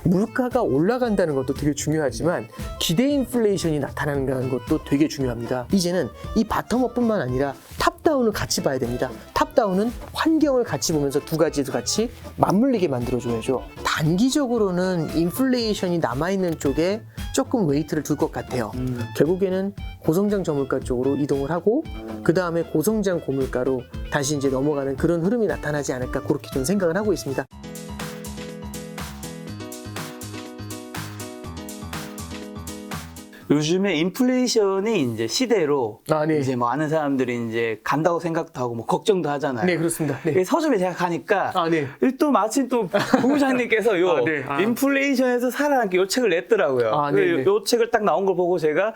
물가가 올라간다는 것도 되게 중요하지만 기대 인플레이션이 나타나는 것도 되게 중요합니다. 이제는 이 바텀업뿐만 아니라 탑다운을 같이 봐야 됩니다. 탑다운은 환경을 같이 보면서 두 가지도 같이 맞물리게 만들어줘야죠. 단기적으로는 인플레이션이 남아있는 쪽에 조금 웨이트를 둘 것 같아요. 결국에는 고성장 저물가 쪽으로 이동을 하고 그 다음에 고성장 고물가로 다시 이제 넘어가는 그런 흐름이 나타나지 않을까 그렇게 좀 생각을 하고 있습니다. 요즘에 인플레이션이 이제 시대로 네. 이제 뭐 아는 사람들이 이제 간다고 생각도 하고 뭐 걱정도 하잖아요. 네, 그렇습니다. 네. 서점에 제가 가니까 네. 또 마침 또 부부장님께서 요 네. 인플레이션에서 살아남기 요 책을 냈더라고요. 네. 요 책을 딱 나온 걸 보고 제가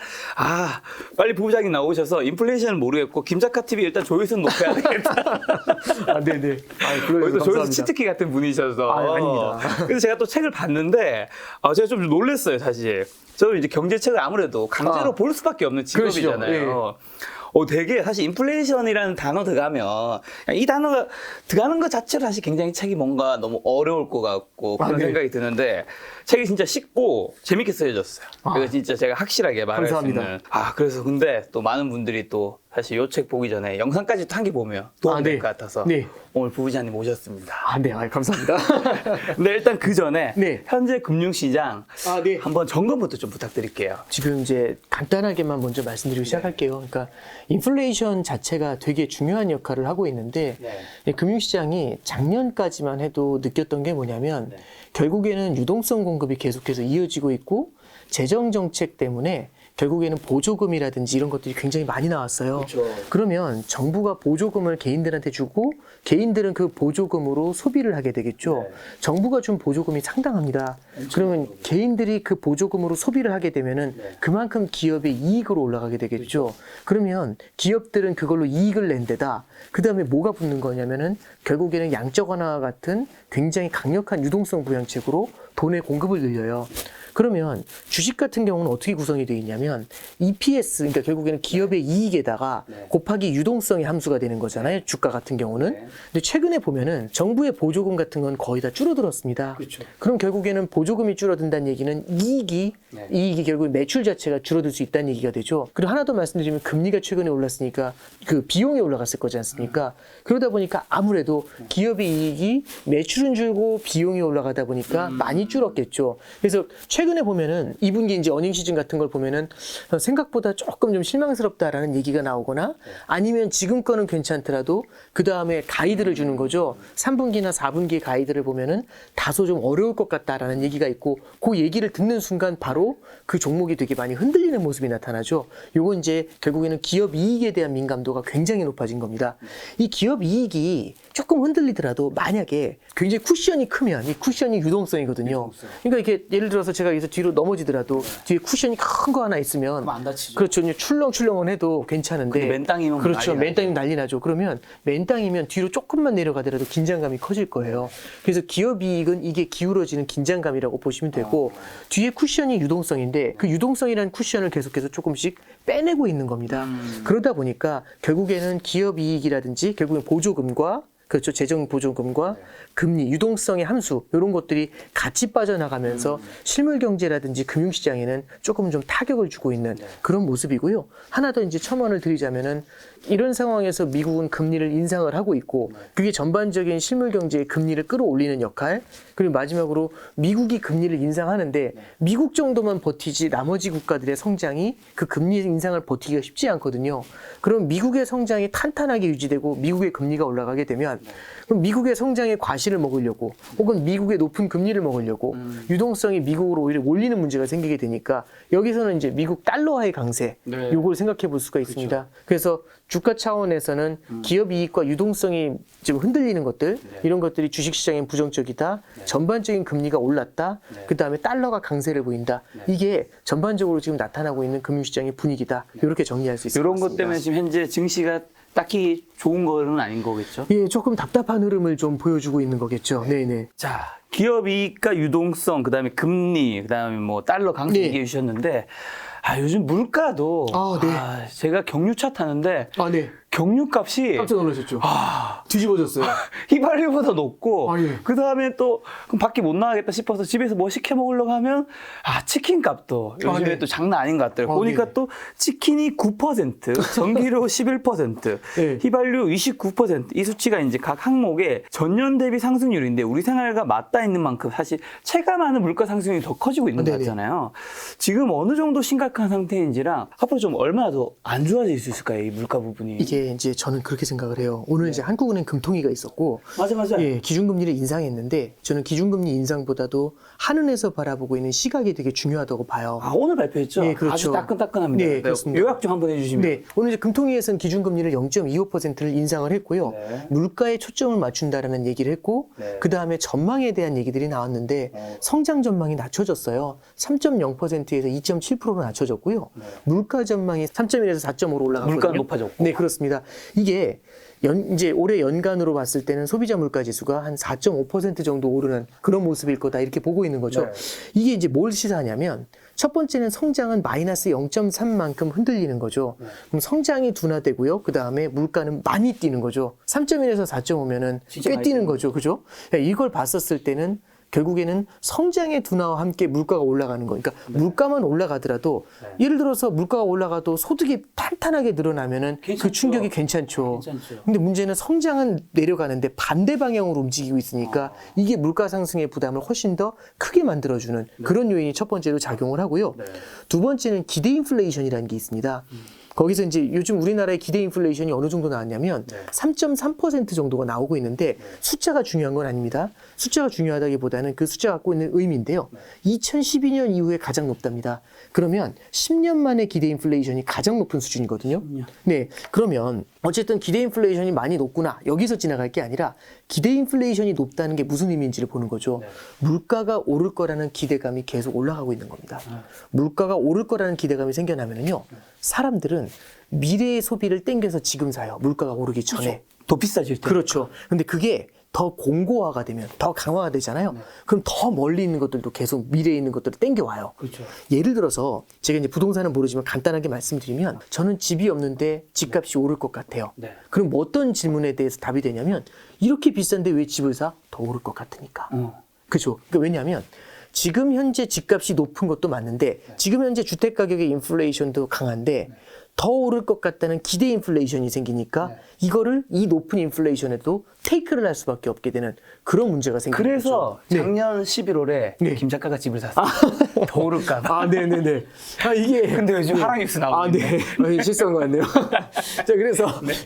빨리 부부장님 나오셔서 인플레이션은 모르겠고 김작가 TV 일단 조회수 높여야 되겠다. 네네. 거기서 조회수 치트키 같은 분이셔서. 아닙니다. 그래서 제가 또 책을 봤는데 제가 좀 놀랐어요, 사실. 저는 이제 경제책을 아무래도 강제로 볼 수밖에 없는 직업이잖아요. 되게 사실 인플레이션이라는 단어 들어가면 이 단어가 들어가는 것 자체로 사실 굉장히 책이 뭔가 너무 어려울 것 같고 그런 생각이 드는데 책이 진짜 쉽고 재밌게 쓰여졌어요. 이거 진짜 제가 확실하게 말할 수 있는. 그래서 근데 또 많은 분들이 또 사실 이 책 보기 전에 영상까지 또 한 개 보면 도움이 될 것 같아서 오늘 부부장님 모셨습니다. 네, 감사합니다. 근데 일단 그 전에 네. 현재 금융시장 네. 한번 점검부터 좀 부탁드릴게요. 지금 이제 간단하게만 먼저 말씀드리고 시작할게요. 그러니까 인플레이션 자체가 되게 중요한 역할을 하고 있는데 금융시장이 작년까지만 해도 느꼈던 게 뭐냐면 결국에는 유동성 공급이 계속해서 이어지고 있고 재정 정책 때문에 결국에는 보조금이라든지 이런 것들이 굉장히 많이 나왔어요. 그러면 정부가 보조금을 개인들한테 주고 개인들은 그 보조금으로 소비를 하게 되겠죠. 정부가 준 보조금이 상당합니다. 그러면 개인들이 그 보조금으로 소비를 하게 되면은 그만큼 기업의 이익으로 올라가게 되겠죠. 그러면 기업들은 그걸로 이익을 낸 데다 그 다음에 뭐가 붙는 거냐면은 결국에는 양적 완화와 같은 굉장히 강력한 유동성 부양책으로 돈의 공급을 늘려요. 그러면 주식 같은 경우는 어떻게 구성이 되어 있냐면 EPS, 그러니까 결국에는 기업의 이익에다가 곱하기 유동성의 함수가 되는 거잖아요. 주가 같은 경우는. 근데 최근에 보면은 정부의 보조금 같은 건 거의 다 줄어들었습니다. 그럼 결국에는 보조금이 줄어든다는 얘기는 이익이 결국 매출 자체가 줄어들 수 있다는 얘기가 되죠. 그리고 하나 더 말씀드리면 금리가 최근에 올랐으니까 그 비용이 올라갔을 거지 않습니까? 그러다 보니까 아무래도 기업의 이익이 매출은 줄고 비용이 올라가다 보니까 많이 줄었겠죠. 그래서 최근에 보면은 2분기 이제 어닝 시즌 같은 걸 보면은 생각보다 조금 좀 실망스럽다라는 얘기가 나오거나 아니면 지금 거는 괜찮더라도 그 다음에 가이드를 주는 거죠. 3분기나 4분기 가이드를 보면은 다소 좀 어려울 것 같다라는 얘기가 있고 그 얘기를 듣는 순간 바로 그 종목이 되게 많이 흔들리는 모습이 나타나죠. 요건 이제 결국에는 기업 이익에 대한 민감도가 굉장히 높아진 겁니다. 이 기업 이익이 조금 흔들리더라도 만약에 굉장히 쿠션이 크면 이 쿠션이 유동성이거든요. 그러니까 이렇게 예를 들어서 제가 여기서 뒤로 넘어지더라도 뒤에 쿠션이 큰 거 하나 있으면 안 다치죠. 그렇죠. 출렁출렁은 해도 괜찮은데 맨 땅이면 그렇죠. 난리 맨 땅이면 난리 나죠. 그러면 맨 땅이면 뒤로 조금만 내려가더라도 긴장감이 커질 거예요. 그래서 기업 이익은 이게 기울어지는 긴장감이라고 보시면 되고 뒤에 쿠션이 유동성인데 그 유동성이라는 쿠션을 계속해서 조금씩 빼내고 있는 겁니다. 그러다 보니까 결국에는 기업 이익이라든지 결국엔 보조금과 그렇죠. 재정 보조금과 금리, 유동성의 함수 이런 것들이 같이 빠져나가면서 실물 경제라든지 금융시장에는 조금 좀 타격을 주고 있는 그런 모습이고요. 하나 더 이제 첨언을 드리자면은 이런 상황에서 미국은 금리를 인상을 하고 있고 그게 전반적인 실물 경제의 금리를 끌어올리는 역할 그리고 마지막으로 미국이 금리를 인상하는데 미국 정도만 버티지 나머지 국가들의 성장이 그 금리 인상을 버티기가 쉽지 않거든요. 그럼 미국의 성장이 탄탄하게 유지되고 미국의 금리가 올라가게 되면 그럼 미국의 성장의 과실을 먹으려고 혹은 미국의 높은 금리를 먹으려고 유동성이 미국으로 오히려 몰리는 문제가 생기게 되니까 여기서는 이제 미국 달러화의 강세 요걸 생각해 볼 수가 있습니다. 그래서 주가 차원에서는 기업 이익과 유동성이 지금 흔들리는 것들 이런 것들이 주식시장엔 부정적이다. 전반적인 금리가 올랐다. 그 다음에 달러가 강세를 보인다. 이게 전반적으로 지금 나타나고 있는 금융시장의 분위기다. 이렇게 정리할 수 있을 것 같습니다. 이런 것 때문에 지금 현재 증시가 딱히 좋은 거는 아닌 거겠죠? 예, 조금 답답한 흐름을 좀 보여주고 있는 거겠죠. 네네. 자, 기업 이익과 유동성, 그 다음에 금리, 그 다음에 뭐 달러 강세 얘기해 주셨는데 요즘 물가도 제가 경유차 타는데 네. 경유값이 깜짝 놀라셨죠? 뒤집어졌어요. 휘발유보다 높고 아, 예. 그 다음에 또 그럼 밖에 못 나가겠다 싶어서 집에서 뭐 시켜 먹으려고 하면 치킨 값도 요즘에 네. 또 장난 아닌 것 같더라고요. 보니까 네. 또 치킨이 9%, 전기료 11%, 네. 휘발유 29%이 수치가 이제 각 항목의 전년 대비 상승률인데 우리 생활과 맞닿아 있는 만큼 사실 체감하는 물가 상승률이 더 커지고 있는 것 네네. 같잖아요. 지금 어느 정도 심각한 상태인지랑 앞으로 좀 얼마나 더 안 좋아질 수 있을까요? 이 물가 부분이. 이게 이제 저는 그렇게 생각을 해요. 오늘 이제 한국은행 금통위가 있었고, 맞아. 예, 기준금리를 인상했는데 저는 기준금리 인상보다도 한은에서 바라보고 있는 시각이 되게 중요하다고 봐요. 오늘 발표했죠? 네, 그렇죠. 아주 따끈따끈합니다. 네, 그렇습니다. 요약 좀 한번 해주시면. 네, 오늘 이제 금통위에서는 기준금리를 0.25%를 인상을 했고요. 네. 물가에 초점을 맞춘다라는 얘기를 했고, 네. 그 다음에 전망에 대한 얘기들이 나왔는데 성장 전망이 낮춰졌어요. 3.0%에서 2.7%로 낮춰졌고요. 물가 전망이 3.1에서 4.5로 올라갔거든요. 물가는 높아졌고. 네, 그렇습니다. 이게 이제 올해 연간으로 봤을 때는 소비자 물가 지수가 한 4.5% 정도 오르는 그런 모습일 거다 이렇게 보고 있는 거죠. 네. 이게 이제 뭘 시사하냐면 첫 번째는 성장은 마이너스 0.3만큼 흔들리는 거죠. 그럼 성장이 둔화되고요. 그 다음에 물가는 많이 뛰는 거죠. 3.1에서 4.5면은 진짜 꽤 많이 뛰는 뛰는 거죠. 그죠? 이걸 봤었을 때는 결국에는 성장의 둔화와 함께 물가가 올라가는 거. 그러니까 물가만 올라가더라도 예를 들어서 물가가 올라가도 소득이 탄탄하게 늘어나면은 그 괜찮죠. 충격이 괜찮죠. 괜찮죠. 근데 문제는 성장은 내려가는데 반대 방향으로 움직이고 있으니까 이게 물가 상승의 부담을 훨씬 더 크게 만들어주는 그런 요인이 첫 번째로 작용을 하고요. 두 번째는 기대 인플레이션이라는 게 있습니다. 거기서 이제 요즘 우리나라의 기대 인플레이션이 어느 정도 나왔냐면 3.3% 정도가 나오고 있는데 숫자가 중요한 건 아닙니다. 숫자가 중요하다기보다는 그 숫자가 갖고 있는 의미인데요. 2012년 이후에 가장 높답니다. 그러면 10년 만에 기대 인플레이션이 가장 높은 수준이거든요. 네, 그러면 어쨌든 기대 인플레이션이 많이 높구나. 여기서 지나갈 게 아니라 기대 인플레이션이 높다는 게 무슨 의미인지를 보는 거죠. 물가가 오를 거라는 기대감이 계속 올라가고 있는 겁니다. 물가가 오를 거라는 기대감이 생겨나면요. 사람들은 미래의 소비를 땡겨서 지금 사요. 물가가 오르기 전에. 더 비싸질 때. 그렇죠. 근데 그게 더 공고화가 되면 더 강화가 되잖아요. 그럼 더 멀리 있는 것들도 계속 미래에 있는 것들을 땡겨와요. 그렇죠. 예를 들어서 제가 이제 부동산은 모르지만 간단하게 말씀드리면 저는 집이 없는데 집값이 오를 것 같아요. 네. 그럼 뭐 어떤 질문에 대해서 답이 되냐면 이렇게 비싼데 왜 집을 사? 더 오를 것 같으니까. 그죠? 그러니까 왜냐하면 지금 현재 집값이 높은 것도 맞는데 지금 현재 주택 가격의 인플레이션도 강한데 더 오를 것 같다는 기대 인플레이션이 생기니까 이거를 이 높은 인플레이션에도 테이크를 할 수밖에 없게 되는 그런 문제가 생기는 그래서 거죠. 작년 11월에 네. 김 작가가 집을 샀어요. 더 오를까 봐. 아, 네네네. 아, 이게. 근데 요즘 하락 뉴스 나오고 아, 네. 실수한 것 같네요. 자,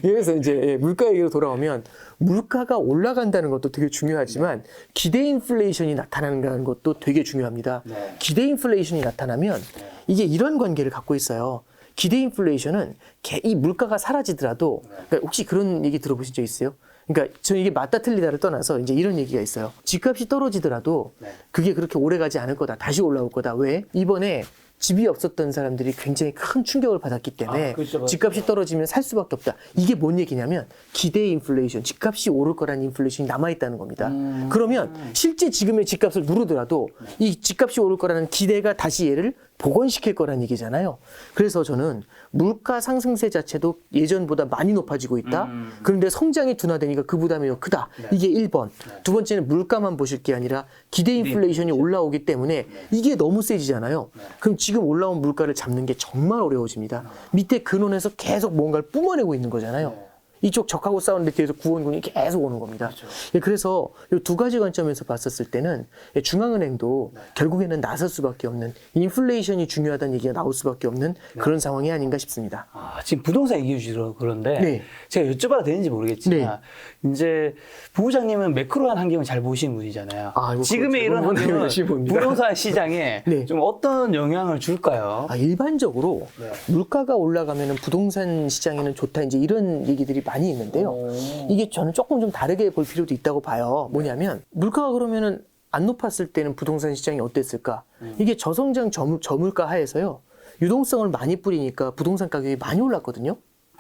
그래서 이제 물가 얘기로 돌아오면 물가가 올라간다는 것도 되게 중요하지만 기대 인플레이션이 나타나는 것도 되게 중요합니다. 기대 인플레이션이 나타나면 이게 이런 관계를 갖고 있어요. 기대 인플레이션은 이 물가가 사라지더라도 그러니까 혹시 그런 얘기 들어보신 적 있어요? 그러니까 저는 이게 맞다 틀리다를 떠나서 이제 이런 얘기가 있어요. 집값이 떨어지더라도 그게 그렇게 오래 가지 않을 거다. 다시 올라올 거다. 왜? 이번에 집이 없었던 사람들이 굉장히 큰 충격을 받았기 때문에 그렇죠. 집값이 떨어지면 살 수밖에 없다. 이게 뭔 얘기냐면 기대 인플레이션, 집값이 오를 거라는 인플레이션이 남아있다는 겁니다. 그러면 실제 지금의 집값을 누르더라도 이 집값이 오를 거라는 기대가 다시 얘를 복원시킬 거란 얘기잖아요. 그래서 저는 물가 상승세 자체도 예전보다 많이 높아지고 있다. 그런데 성장이 둔화되니까 그 부담이 더 크다. 이게 1번. 두 번째는 물가만 보실 게 아니라 기대 인플레이션이 올라오기 때문에 이게 너무 세지잖아요. 그럼 지금 올라온 물가를 잡는 게 정말 어려워집니다. 밑에 근원에서 계속 뭔가를 뿜어내고 있는 거잖아요. 이쪽 적하고 싸우는데 뒤에서 구원군이 계속 오는 겁니다. 그래서 이 두 가지 관점에서 봤었을 때는 중앙은행도 결국에는 나설 수밖에 없는 인플레이션이 중요하다는 얘기가 나올 수밖에 없는 그런 상황이 아닌가 싶습니다. 지금 부동산 얘기해 주시러 그런데 네. 제가 여쭤봐도 되는지 모르겠지만 이제 부부장님은 매크로한 환경을 잘 보시는 분이잖아요. 이거 지금의 이런 그렇죠. 환경은 열심히 봅니다. 부동산 시장에 네. 좀 어떤 영향을 줄까요? 일반적으로 물가가 올라가면 부동산 시장에는 좋다 이제 이런 얘기들이 많이 있는데요. 이게 저는 조금 좀 다르게 볼 필요도 있다고 봐요. 뭐냐면 물가가 그러면은 안 높았을 때는 부동산 시장이 어땠을까? 이게 저성장 저물가 하에서요. 유동성을 많이 뿌리니까 부동산 가격이 많이 올랐거든요.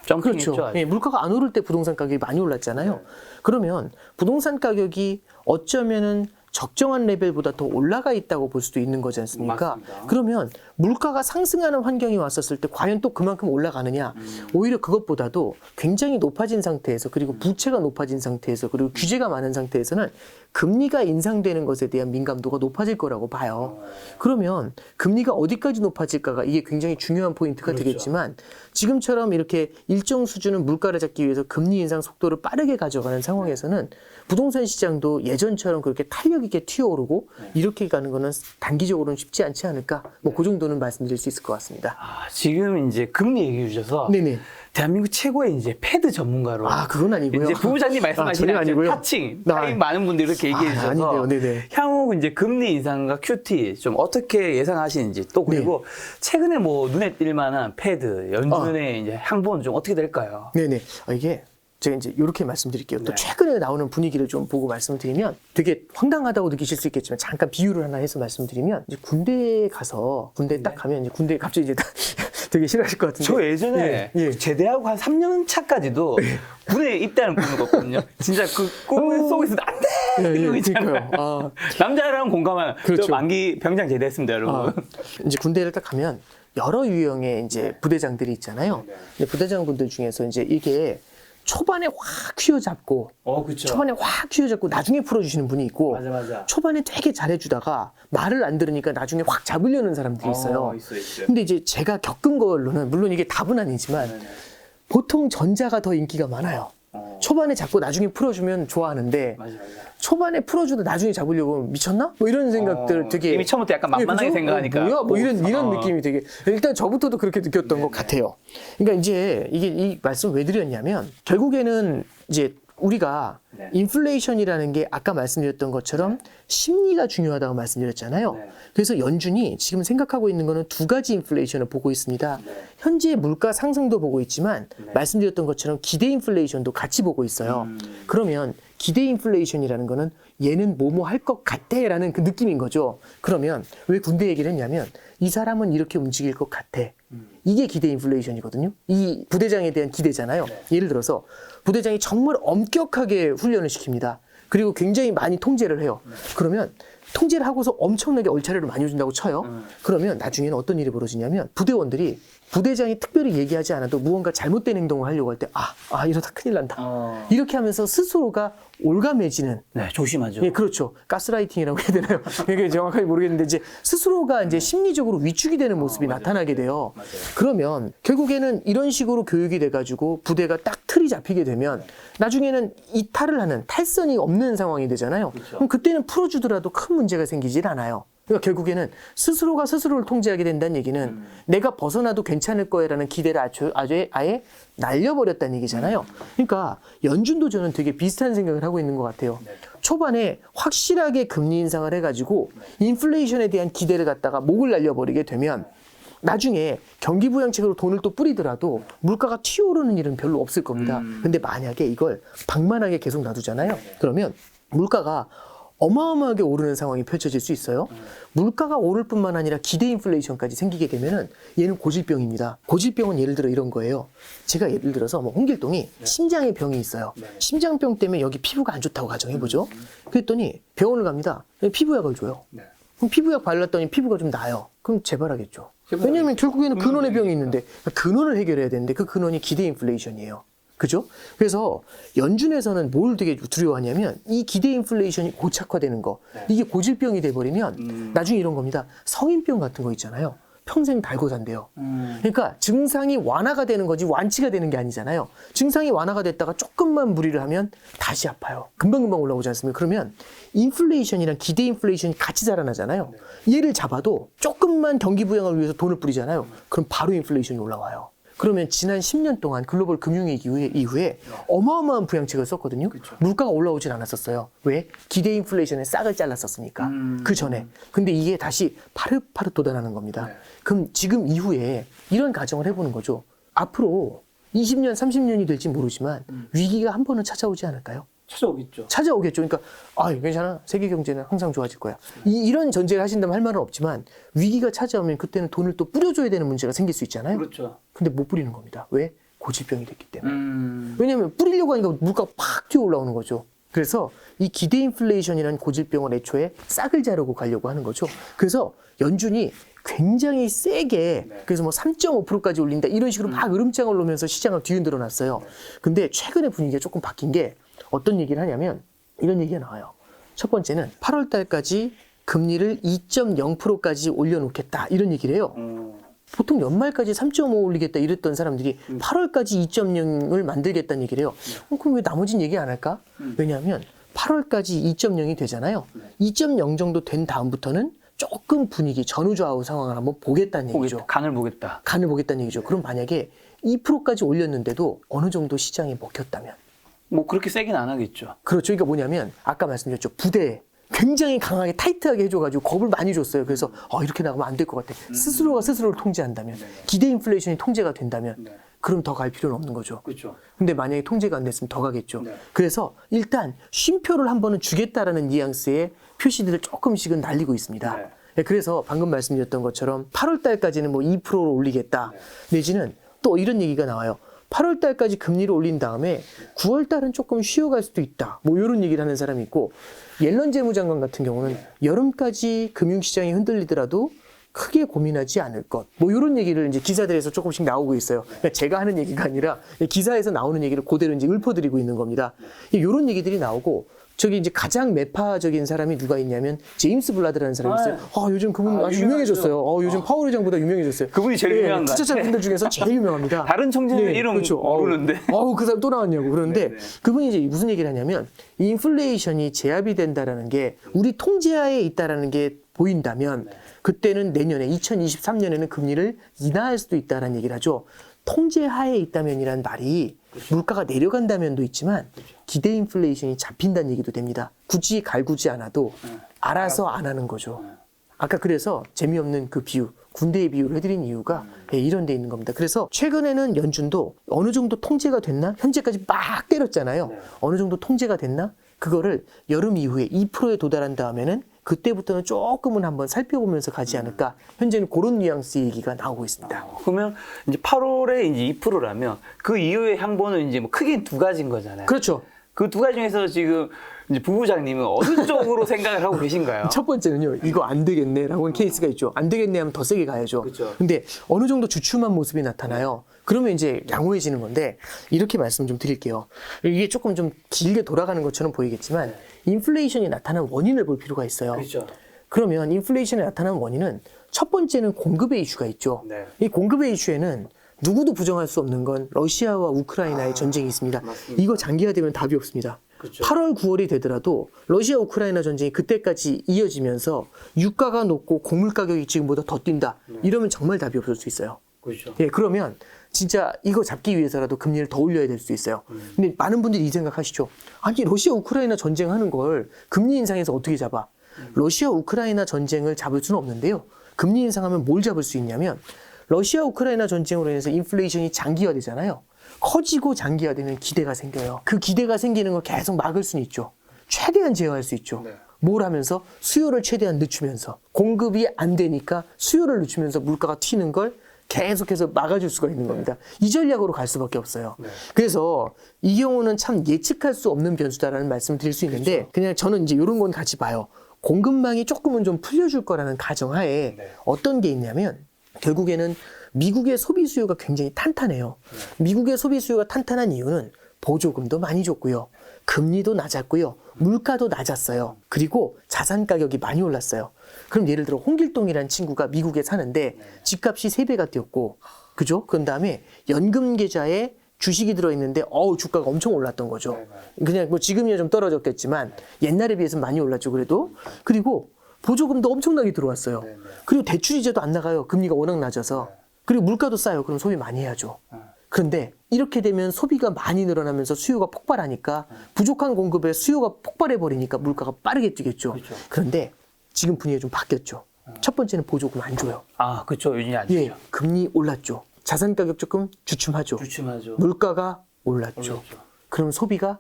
그렇죠. 예, 물가가 안 오를 때 부동산 가격이 많이 올랐잖아요. 그러면 부동산 가격이 어쩌면은 적정한 레벨보다 더 올라가 있다고 볼 수도 있는 거지 않습니까? 맞습니다. 그러면 물가가 상승하는 환경이 왔었을 때 과연 또 그만큼 올라가느냐? 오히려 그것보다도 굉장히 높아진 상태에서 그리고 부채가 높아진 상태에서 그리고 규제가 많은 상태에서는 금리가 인상되는 것에 대한 민감도가 높아질 거라고 봐요. 그러면 금리가 어디까지 높아질까가 이게 굉장히 중요한 포인트가 그렇죠. 되겠지만 지금처럼 이렇게 일정 수준의 물가를 잡기 위해서 금리 인상 속도를 빠르게 가져가는 상황에서는 부동산 시장도 예전처럼 그렇게 탄력 있게 튀어오르고 이렇게 가는 거는 단기적으로는 쉽지 않지 않을까? 뭐 그 정도는 말씀드릴 수 있을 것 같습니다. 지금 이제 금리 얘기해 주셔서 네네. 대한민국 최고의 이제 패드 전문가로 아, 그건 아니고요. 이제 부부장님 말씀하신 전혀 아니고요. 타칭, 아, 타임 많은 분들이 이렇게 얘기해 주셔서 아닌데요. 네네. 향후 이제 금리 인상과 QT 좀 어떻게 예상하시는지 또 그리고 최근에 뭐 눈에 띌 만한 패드, 연준의 이제 향보는 좀 어떻게 될까요? 네네. 이게 제가 이제 이렇게 말씀드릴게요. 또 네. 최근에 나오는 분위기를 좀 보고 말씀드리면 되게 황당하다고 느끼실 수 있겠지만 잠깐 비유를 하나 해서 말씀드리면 이제 군대에 가서 군대에 딱 가면 이제 군대 갑자기 이제 되게 싫어하실 것 같은데. 저 예전에 예. 제대하고 한 3년 차까지도 군에 입대하는 꿈을 꿨거든요. 진짜 그 꿈을 속에서 안 돼! 이거 있잖아요. 그러니까요. 남자랑 공감하는 그렇죠. 저 만기 병장 제대했습니다, 여러분. 이제 군대를 딱 가면 여러 유형의 이제 부대장들이 있잖아요. 근데 부대장분들 중에서 이제 이게 초반에 확 휘어잡고 그렇죠. 초반에 확 휘어잡고 나중에 풀어주시는 분이 있고 맞아. 초반에 되게 잘해주다가 말을 안 들으니까 나중에 확 잡으려는 사람들이 있어요. 있어요. 근데 이제 제가 겪은 걸로는 물론 이게 답은 아니지만 보통 전자가 더 인기가 많아요. 초반에 잡고 나중에 풀어주면 좋아하는데 맞아. 초반에 풀어주다 나중에 잡으려고 하면 미쳤나? 뭐 이런 생각들 되게 이미 처음부터 약간 만만하게 그죠? 생각하니까. 뭐야? 뭐 이런 느낌이 되게 일단 저부터도 그렇게 느꼈던 것 같아요. 그러니까 이제 이게 이 말씀 왜 드렸냐면 결국에는 이제 우리가 네. 인플레이션이라는 게 아까 말씀드렸던 것처럼 심리가 중요하다고 말씀드렸잖아요. 네. 그래서 연준이 지금 생각하고 있는 거는 두 가지 인플레이션을 보고 있습니다. 현재 물가 상승도 보고 있지만 말씀드렸던 것처럼 기대 인플레이션도 같이 보고 있어요. 그러면 기대 인플레이션이라는 거는 얘는 뭐뭐 할 것 같아라는 그 느낌인 거죠. 그러면 왜 군대 얘기를 했냐면 이 사람은 이렇게 움직일 것 같아. 이게 기대 인플레이션이거든요. 이 부대장에 대한 기대잖아요. 예를 들어서 부대장이 정말 엄격하게 훈련을 시킵니다. 그리고 굉장히 많이 통제를 해요. 그러면 통제를 하고서 엄청나게 얼차려를 많이 준다고 쳐요. 그러면 나중에는 어떤 일이 벌어지냐면 부대원들이 부대장이 특별히 얘기하지 않아도 무언가 잘못된 행동을 하려고 할 때 이러다 큰일 난다. 이렇게 하면서 스스로가 올가매지는 네, 조심하죠. 예, 그렇죠. 가스라이팅이라고 해야 되나요? 이게 정확하게 모르겠는데 이제 스스로가 이제 심리적으로 위축이 되는 모습이 나타나게 돼요. 그러면 결국에는 이런 식으로 교육이 돼가지고 부대가 딱 틀이 잡히게 되면 나중에는 이탈을 하는 탈선이 없는 상황이 되잖아요. 그럼 그때는 풀어주더라도 큰 문제가 생기질 않아요. 그러니까 결국에는 스스로가 스스로를 통제하게 된다는 얘기는 내가 벗어나도 괜찮을 거야라는 기대를 아예 날려버렸다는 얘기잖아요. 그러니까 연준도 저는 되게 비슷한 생각을 하고 있는 것 같아요. 초반에 확실하게 금리 인상을 해가지고 인플레이션에 대한 기대를 갖다가 목을 날려버리게 되면 나중에 경기부양책으로 돈을 또 뿌리더라도 물가가 튀어오르는 일은 별로 없을 겁니다. 근데 만약에 이걸 방만하게 계속 놔두잖아요. 그러면 물가가 어마어마하게 오르는 상황이 펼쳐질 수 있어요. 물가가 오를 뿐만 아니라 기대 인플레이션까지 생기게 되면은 얘는 고질병입니다. 고질병은 예를 들어 이런 거예요. 제가 예를 들어서 뭐 홍길동이 심장에 병이 있어요. 심장병 때문에 여기 피부가 안 좋다고 가정해보죠. 그랬더니 병원을 갑니다. 피부약을 줘요. 그럼 피부약 발랐더니 피부가 좀 나아요. 그럼 재발하겠죠. 왜냐하면 결국에는 근원의 병이 있는데 근원을 해결해야 되는데 그 근원이 기대 인플레이션이에요. 그죠? 그래서 연준에서는 뭘 되게 두려워하냐면 이 기대 인플레이션이 고착화되는 거. 이게 고질병이 돼버리면 나중에 이런 겁니다. 성인병 같은 거 있잖아요. 평생 달고 산대요. 그러니까 증상이 완화가 되는 거지 완치가 되는 게 아니잖아요. 증상이 완화가 됐다가 조금만 무리를 하면 다시 아파요. 금방금방 올라오지 않습니까? 그러면 인플레이션이랑 기대 인플레이션이 같이 자라나잖아요. 얘를 잡아도 조금만 경기 부양을 위해서 돈을 뿌리잖아요. 그럼 바로 인플레이션이 올라와요. 그러면 지난 10년 동안 글로벌 금융위기 이후에 어마어마한 부양책을 썼거든요. 물가가 올라오진 않았었어요. 왜? 기대 인플레이션에 싹을 잘랐었으니까. 그 전에. 근데 이게 다시 파릇파릇 돋아나는 겁니다. 그럼 지금 이후에 이런 가정을 해보는 거죠. 앞으로 20년, 30년이 될지 모르지만 위기가 한 번은 찾아오지 않을까요? 찾아오겠죠. 그러니까 괜찮아. 세계 경제는 항상 좋아질 거야. 이런 전제를 하신다면 할 말은 없지만 위기가 찾아오면 그때는 돈을 또 뿌려줘야 되는 문제가 생길 수 있잖아요. 그렇죠. 근데 못 뿌리는 겁니다. 왜? 고질병이 됐기 때문에. 왜냐하면 뿌리려고 하니까 물가가 팍 튀어 올라오는 거죠. 그래서 이 기대 인플레이션이라는 고질병을 애초에 싹을 자르고 가려고 하는 거죠. 그래서 연준이 굉장히 세게 그래서 뭐 3.5%까지 올린다 이런 식으로 막 으름장을 놓으면서 시장을 뒤흔들어 놨어요. 근데 최근에 분위기가 조금 바뀐 게 어떤 얘기를 하냐면 이런 얘기가 나와요. 첫 번째는 8월 달까지 금리를 2.0%까지 올려놓겠다 이런 얘기를 해요. 보통 연말까지 3.5 올리겠다 이랬던 사람들이 8월까지 2.0을 만들겠다는 얘기를 해요. 그럼 왜 나머지는 얘기 안 할까? 왜냐하면 8월까지 2.0이 되잖아요. 2.0 정도 된 다음부터는 조금 분위기 전후좌우 상황을 한번 보겠다는 얘기죠. 간을 보겠다. 간을 보겠다는 얘기죠. 그럼 만약에 2%까지 올렸는데도 어느 정도 시장이 먹혔다면 뭐 그렇게 세긴 안 하겠죠. 그렇죠. 그러니까 뭐냐면 아까 말씀드렸죠. 부대 굉장히 강하게 타이트하게 해줘가지고 겁을 많이 줬어요. 그래서 이렇게 나가면 안 될 것 같아. 스스로가 스스로를 통제한다면 기대 인플레이션이 통제가 된다면 그럼 더 갈 필요는 없는 거죠. 그렇죠. 근데 만약에 통제가 안 됐으면 더 가겠죠. 네. 그래서 일단 쉼표를 한 번은 주겠다라는 뉘앙스의 표시들을 조금씩은 날리고 있습니다. 네. 네, 그래서 방금 말씀드렸던 것처럼 8월 달까지는 뭐 2%를 올리겠다. 내지는 또 이런 얘기가 나와요. 8월 달까지 금리를 올린 다음에 9월 달은 조금 쉬어갈 수도 있다. 뭐 이런 얘기를 하는 사람이 있고 옐런 재무장관 같은 경우는 여름까지 금융시장이 흔들리더라도 크게 고민하지 않을 것. 뭐 이런 얘기를 이제 기사들에서 조금씩 나오고 있어요. 그러니까 제가 하는 얘기가 아니라 기사에서 나오는 얘기를 그대로 이제 읊어드리고 있는 겁니다. 이런 얘기들이 나오고 저기 이제 가장 매파적인 사람이 누가 있냐면 제임스 블라드라는 사람이 있어요. 요즘 그분 아주 유명해졌어요. 요즘 파월 의장보다 유명해졌어요. 그분이 제일 유명한 것 투자자 분들 중에서 제일 유명합니다. 다른 청재들 이름 그렇죠. 모르는데. 그 사람 또 나왔냐고. 그런데 네네. 그분이 이제 무슨 얘기를 하냐면 인플레이션이 제압이 된다라는 게 우리 통제하에 있다라는 게 보인다면 그때는 내년에 2023년에는 금리를 인하할 수도 있다라는 얘기를 하죠. 통제하에 있다면이란 말이 물가가 내려간다면도 있지만 기대 인플레이션이 잡힌다는 얘기도 됩니다. 굳이 갈구지 않아도 알아서 안 하는 거죠. 아까 그래서 재미없는 그 비유, 군대의 비유를 해드린 이유가 이런 데 있는 겁니다. 그래서 최근에는 연준도 어느 정도 통제가 됐나? 현재까지 막 때렸잖아요. 어느 정도 통제가 됐나? 그거를 여름 이후에 2%에 도달한 다음에는 그때부터는 조금은 한번 살펴보면서 가지 않을까. 현재는 그런 뉘앙스 얘기가 나오고 있습니다. 그러면 이제 8월에 이제 2%라면 그 이후의 향보는 이제 뭐 크게 두 가지인 거잖아요. 그렇죠. 그 두 가지 중에서 지금 이제 부부장님은 어느 쪽으로 생각을 하고 계신가요? 첫 번째는요, 이거 안 되겠네라고 하는 케이스가 있죠. 안 되겠네 하면 더 세게 가야죠. 그렇죠. 근데 어느 정도 주춤한 모습이 나타나요. 그러면 이제 양호해지는 건데, 이렇게 말씀 좀 드릴게요. 이게 조금 좀 길게 돌아가는 것처럼 보이겠지만, 인플레이션이 나타난 원인을 볼 필요가 있어요. 그렇죠. 그러면 인플레이션이 나타난 원인은 첫 번째는 공급의 이슈가 있죠. 네. 이 공급의 이슈에는 누구도 부정할 수 없는 건 러시아와 우크라이나의 전쟁이 있습니다. 맞습니다. 이거 장기화되면 답이 없습니다. 그렇죠. 8월, 9월이 되더라도 러시아, 우크라이나 전쟁이 그때까지 이어지면서 유가가 높고 곡물 가격이 지금보다 더 뛴다. 이러면 정말 답이 없을 수 있어요. 그렇죠. 예, 그러면 진짜 이거 잡기 위해서라도 금리를 더 올려야 될 수 있어요. 근데 많은 분들이 이 생각하시죠. 아니 러시아 우크라이나 전쟁하는 걸 금리 인상해서 어떻게 잡아? 러시아 우크라이나 전쟁을 잡을 수는 없는데요. 금리 인상하면 뭘 잡을 수 있냐면 러시아 우크라이나 전쟁으로 인해서 인플레이션이 장기화되잖아요. 커지고 장기화되면 기대가 생겨요. 그 기대가 생기는 걸 계속 막을 수는 있죠. 최대한 제어할 수 있죠. 네. 뭘 하면서 수요를 최대한 늦추면서 공급이 안 되니까 수요를 늦추면서 물가가 튀는 걸 계속해서 막아줄 수가 있는 겁니다. 이 전략으로 갈 수밖에 없어요. 그래서 이 경우는 참 예측할 수 없는 변수다라는 말씀을 드릴 수 있는데 그냥 저는 이제 이런 건 같이 봐요. 공급망이 조금은 좀 풀려줄 거라는 가정하에 어떤 게 있냐면 결국에는 미국의 소비 수요가 굉장히 탄탄해요. 미국의 소비 수요가 탄탄한 이유는 보조금도 많이 줬고요. 금리도 낮았고요. 물가도 낮았어요. 그리고 자산 가격이 많이 올랐어요. 그럼 예를 들어 홍길동이라는 친구가 미국에 사는데 집값이 3배가 뛰었고, 그죠? 그런 다음에 연금 계좌에 주식이 들어있는데 주가가 엄청 올랐던 거죠. 그냥 뭐 지금이야 좀 떨어졌겠지만 옛날에 비해서 많이 올랐죠. 그래도. 그리고 보조금도 엄청나게 들어왔어요. 그리고 대출이자도 안 나가요. 금리가 워낙 낮아서. 그리고 물가도 싸요. 그럼 소비 많이 해야죠. 그런데 이렇게 되면 소비가 많이 늘어나면서 수요가 폭발하니까 부족한 공급에 수요가 폭발해버리니까 물가가 빠르게 뛰겠죠. 그렇죠. 그런데 지금 분위기가 좀 바뀌었죠. 첫 번째는 보조금 안 줘요. 아, 그렇죠. 요즘이 안 되죠. 금리 올랐죠. 자산 가격 조금 주춤하죠. 주춤하죠. 물가가 올랐죠. 그럼 소비가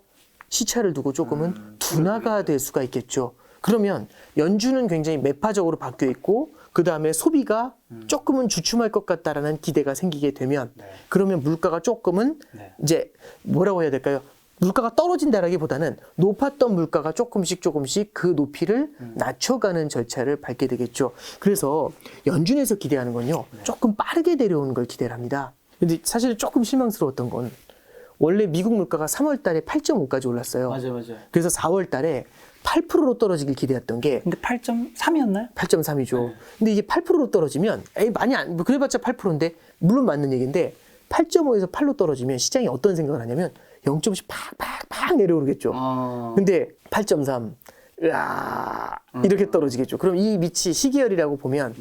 시차를 두고 조금은 둔화가 될 수가 있겠죠. 그러면 연준은 굉장히 매파적으로 바뀌어 있고 그 다음에 소비가 조금은 주춤할 것 같다라는 기대가 생기게 되면 그러면 물가가 조금은 이제 뭐라고 해야 될까요? 물가가 떨어진다라기보다는 높았던 물가가 조금씩 그 높이를 낮춰가는 절차를 밟게 되겠죠. 그래서 연준에서 기대하는 건요, 조금 빠르게 내려오는 걸 기대를 합니다. 근데 사실 조금 실망스러웠던 건 원래 미국 물가가 3월 달에 8.5까지 올랐어요. 맞아요. 그래서 4월 달에 8%로 떨어지길 기대했던 게 근데 8.3이었나요? 8.3이죠. 근데 이게 8%로 떨어지면 많이 안 그래봤자 8%인데 물론 맞는 얘기인데 8.5에서 8로 떨어지면 시장이 어떤 생각을 하냐면 0.5씩 팍 내려오겠죠. 근데 8.3 으아 이렇게 떨어지겠죠. 그럼 이 밑이 시기열이라고 보면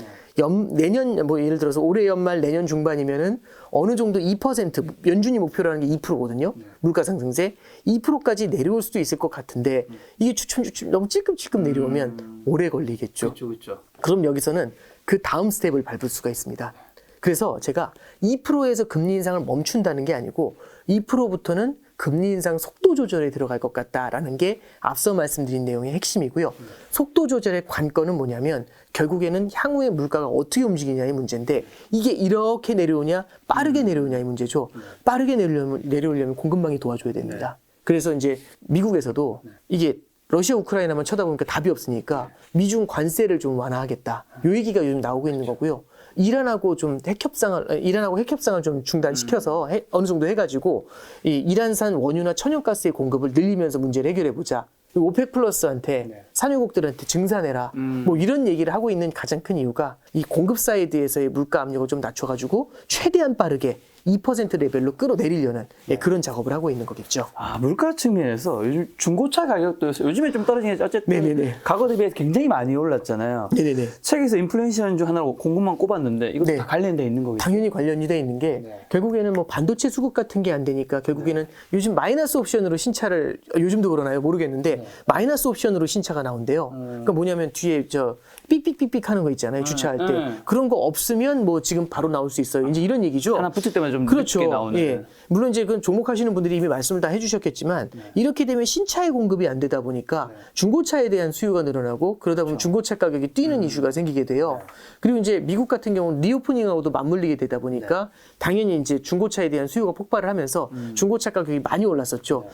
내년 뭐 예를 들어서 올해 연말 내년 중반이면은 어느 정도 2% 연준이 목표라는 게 2%거든요. 물가 상승세 2%까지 내려올 수도 있을 것 같은데 이게 추천 너무 찔끔찔끔 내려오면 오래 걸리겠죠. 그렇죠. 그럼 여기서는 그 다음 스텝을 밟을 수가 있습니다. 그래서 제가 2%에서 금리 인상을 멈춘다는 게 아니고 2%부터는 금리 인상 속도 조절에 들어갈 것 같다라는 게 앞서 말씀드린 내용의 핵심이고요. 속도 조절의 관건은 뭐냐면 결국에는 향후에 물가가 어떻게 움직이냐의 문제인데 이게 이렇게 내려오냐 빠르게 내려오냐의 문제죠. 빠르게 내려오려면 공급망이 도와줘야 됩니다. 그래서 이제 미국에서도 이게 러시아 우크라이나만 쳐다보니까 답이 없으니까 미중 관세를 좀 완화하겠다. 요 얘기가 요즘 나오고 있는 거고요. 이란하고 핵협상을 좀 중단시켜서 어느 정도 해가지고 이 이란산 원유나 천연가스의 공급을 늘리면서 문제를 해결해 보자. 오펙 플러스한테 산유국들한테 증산해라. 뭐 이런 얘기를 하고 있는 가장 큰 이유가 이 공급 사이드에서의 물가 압력을 좀 낮춰가지고 최대한 빠르게 2% 레벨로 끌어내리려는 그런 작업을 하고 있는 거겠죠. 물가 측면에서 요즘 중고차 가격도 요즘에 좀 떨어진 게 어쨌든 과거 대비해서 굉장히 많이 올랐잖아요. 네네네. 책에서 인플레이션 중 하나로 공급만 꼽았는데 이것도 다 관련돼 있는 거겠죠. 당연히 관련이 돼 있는 게 결국에는 뭐 반도체 수급 같은 게 안 되니까 결국에는 요즘 마이너스 옵션으로 신차를 요즘도 그러나요? 모르겠는데 마이너스 옵션으로 신차가 나온대요. 그러니까 뭐냐면 뒤에 저 삑삑삑삑 하는 거 있잖아요. 주차할 때. 그런 거 없으면 뭐 지금 바로 나올 수 있어요. 이제 이런 얘기죠. 하나 붙을 때만 좀 그렇죠. 늦게 나오는. 예. 물론 이제 그건 종목하시는 분들이 이미 말씀을 다 해주셨겠지만 이렇게 되면 신차의 공급이 안 되다 보니까 중고차에 대한 수요가 늘어나고 그러다 보면 중고차 가격이 뛰는 이슈가 생기게 돼요. 그리고 이제 미국 같은 경우는 리오프닝하고도 맞물리게 되다 보니까 당연히 이제 중고차에 대한 수요가 폭발을 하면서 중고차 가격이 많이 올랐었죠.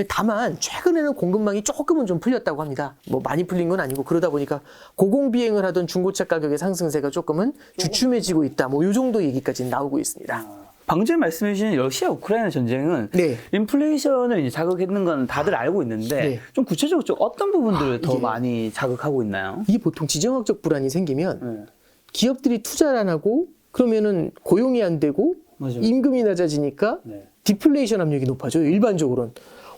다만 최근에는 공급망이 조금은 좀 풀렸다고 합니다. 뭐 많이 풀린 건 아니고 그러다 보니까 고공비행을 하던 중고차 가격의 상승세가 조금은 주춤해지고 있다. 뭐 이 정도 얘기까지 나오고 있습니다. 방금 전에 말씀해 주신 러시아 우크라이나 전쟁은 인플레이션을 이제 자극했는 건 다들 알고 있는데 좀 구체적으로 좀 어떤 부분들을 더 많이 자극하고 있나요? 이게 보통 지정학적 불안이 생기면 기업들이 투자를 안 하고 그러면은 고용이 안 되고 임금이 낮아지니까 디플레이션 압력이 높아져요. 일반적으로는.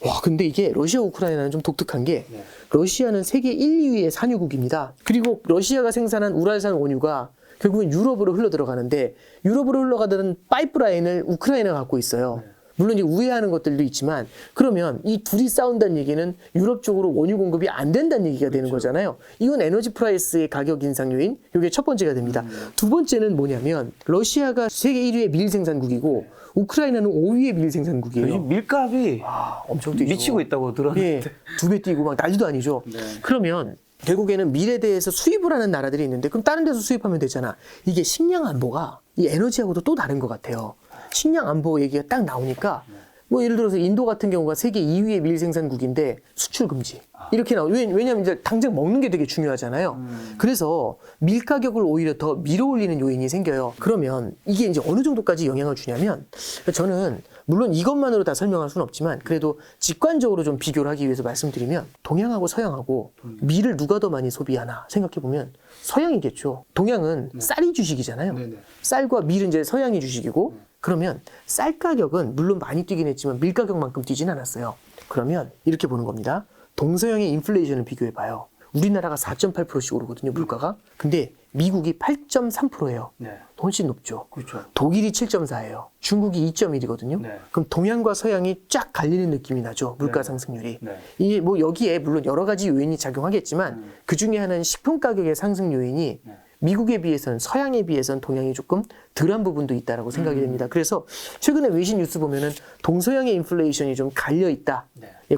와, 근데 이게 러시아 우크라이나는 좀 독특한 게 러시아는 세계 1, 2위의 산유국입니다. 그리고 러시아가 생산한 우랄산 원유가 결국은 유럽으로 흘러 들어가는데 유럽으로 흘러가는 파이프라인을 우크라이나가 갖고 있어요. 물론 이제 우회하는 것들도 있지만 그러면 이 둘이 싸운다는 얘기는 유럽 쪽으로 원유 공급이 안 된다는 얘기가 되는 거잖아요. 이건 에너지 프라이스의 가격 인상 요인, 이게 첫 번째가 됩니다. 두 번째는 뭐냐면 러시아가 세계 1위의 밀 생산국이고 우크라이나는 5위의 밀 생산국이에요. 요즘 밀값이 엄청 뛰죠. 미치고 있다고 들었는데. 2배 뛰고 막 난리도 아니죠. 그러면 결국에는 밀에 대해서 수입을 하는 나라들이 있는데 그럼 다른 데서 수입하면 되잖아. 이게 식량 안보가 이 에너지하고도 또 다른 것 같아요. 식량 안보 얘기가 딱 나오니까 뭐 예를 들어서 인도 같은 경우가 세계 2위의 밀 생산국인데 수출 금지 이렇게 왜냐하면 이제 당장 먹는 게 되게 중요하잖아요. 그래서 밀 가격을 오히려 더 밀어올리는 요인이 생겨요. 그러면 이게 이제 어느 정도까지 영향을 주냐면 저는 물론 이것만으로 다 설명할 수는 없지만 그래도 직관적으로 좀 비교를 하기 위해서 말씀드리면 동양하고 서양하고 밀을 누가 더 많이 소비하나 생각해보면 서양이겠죠. 동양은 쌀이 주식이잖아요. 쌀과 밀은 이제 서양이 주식이고 그러면 쌀 가격은 물론 많이 뛰긴 했지만 밀 가격만큼 뛰진 않았어요. 그러면 이렇게 보는 겁니다. 동서양의 인플레이션을 비교해봐요. 우리나라가 4.8%씩 오르거든요, 물가가. 근데 미국이 8.3%예요. 훨씬 높죠. 그렇죠. 독일이 7.4예요. 중국이 2.1이거든요. 그럼 동양과 서양이 쫙 갈리는 느낌이 나죠. 물가 상승률이. 이게 뭐 여기에 물론 여러 가지 요인이 작용하겠지만 그 중에 하나는 식품 가격의 상승 요인이 미국에 비해서는 서양에 비해서는 동양이 조금 덜한 부분도 있다라고 생각이 됩니다. 그래서 최근에 외신 뉴스 보면은 동서양의 인플레이션이 좀 갈려 있다.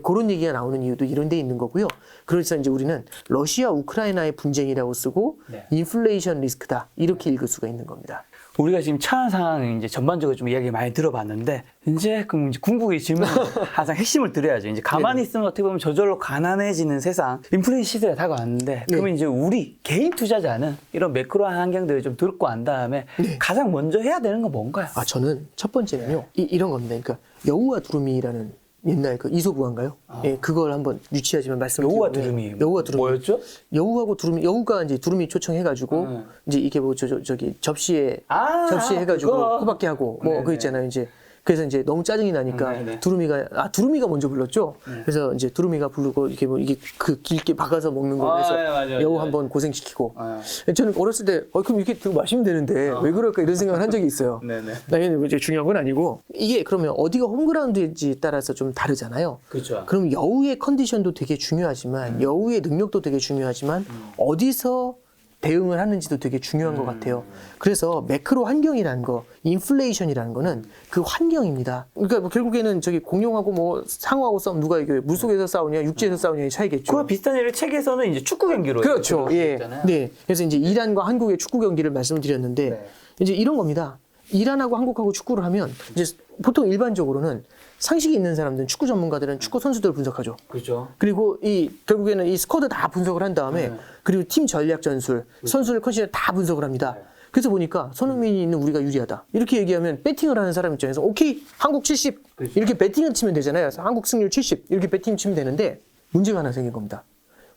그런 얘기가 나오는 이유도 이런 데 있는 거고요. 그래서 이제 우리는 러시아 우크라이나의 분쟁이라고 쓰고 인플레이션 리스크다 이렇게 읽을 수가 있는 겁니다. 우리가 지금 처한 상황은 이제 전반적으로 좀 이야기 많이 들어봤는데 그럼 이제 궁극의 질문 항상 핵심을 드려야죠. 이제 가만히 있으면 어떻게 보면 저절로 가난해지는 세상, 인플레이션 시대가 다가왔는데 그러면 이제 우리 개인 투자자는 이런 매크로한 환경들을 좀 듣고 안 다음에 가장 먼저 해야 되는 건 뭔가요? 저는 첫 번째는요. 이런 겁니다. 그러니까 여우와 두루미라는 옛날 그 이솝우화인가요? 예, 그걸 한번 유치하지만 말씀드리면 여우와 두루미. 여우와 두루미. 뭐였죠? 여우하고 두루미. 여우가 이제 두루미 초청해가지고 이제 이게 뭐 저기 접시에 해가지고 그거. 호박게 하고 뭐 네네. 그거 있잖아요. 이제 그래서 이제 너무 짜증이 나니까 네네. 두루미가 먼저 불렀죠. 그래서 이제 두루미가 부르고 이렇게 뭐 이게 그 길게 박아서 먹는 거 그래서 맞아요. 여우 한번 고생시키고. 아. 저는 어렸을 때 그럼 이렇게 들고 마시면 되는데 왜 그럴까 이런 생각을 한 적이 있어요. 네네. 당연히 뭐 이제 중요한 건 아니고 이게 그러면 어디가 홈그라운드인지 따라서 좀 다르잖아요. 그렇죠. 그럼 여우의 컨디션도 되게 중요하지만 여우의 능력도 되게 중요하지만 어디서 대응을 하는지도 되게 중요한 것 같아요. 그래서 매크로 환경이라는 거, 인플레이션이라는 거는 그 환경입니다. 그러니까 뭐 결국에는 저기 공룡하고 뭐 상어하고 싸우면 누가 이겨요? 물속에서 싸우냐, 육지에서 싸우냐의 차이겠죠. 그와 비슷한 예를 책에서는 이제 축구 경기로 그렇죠. 예. 있잖아요. 네. 그래서 이제 이란과 한국의 축구 경기를 말씀드렸는데 네. 이제 이런 겁니다. 이란하고 한국하고 축구를 하면 이제 보통 일반적으로는 상식이 있는 사람들은 축구 전문가들은 축구 선수들을 분석하죠. 그렇죠. 그리고 결국에는 이 스쿼드 다 분석을 한 다음에 그리고 팀 전략 전술, 선수들 컨디션 다 분석을 합니다. 그래서 보니까 손흥민이 있는 우리가 유리하다. 이렇게 얘기하면 배팅을 하는 사람 입장에서 오케이 한국 70 이렇게 배팅을 치면 되잖아요. 그래서 한국 승률 70 이렇게 배팅 치면 되는데 문제가 하나 생긴 겁니다.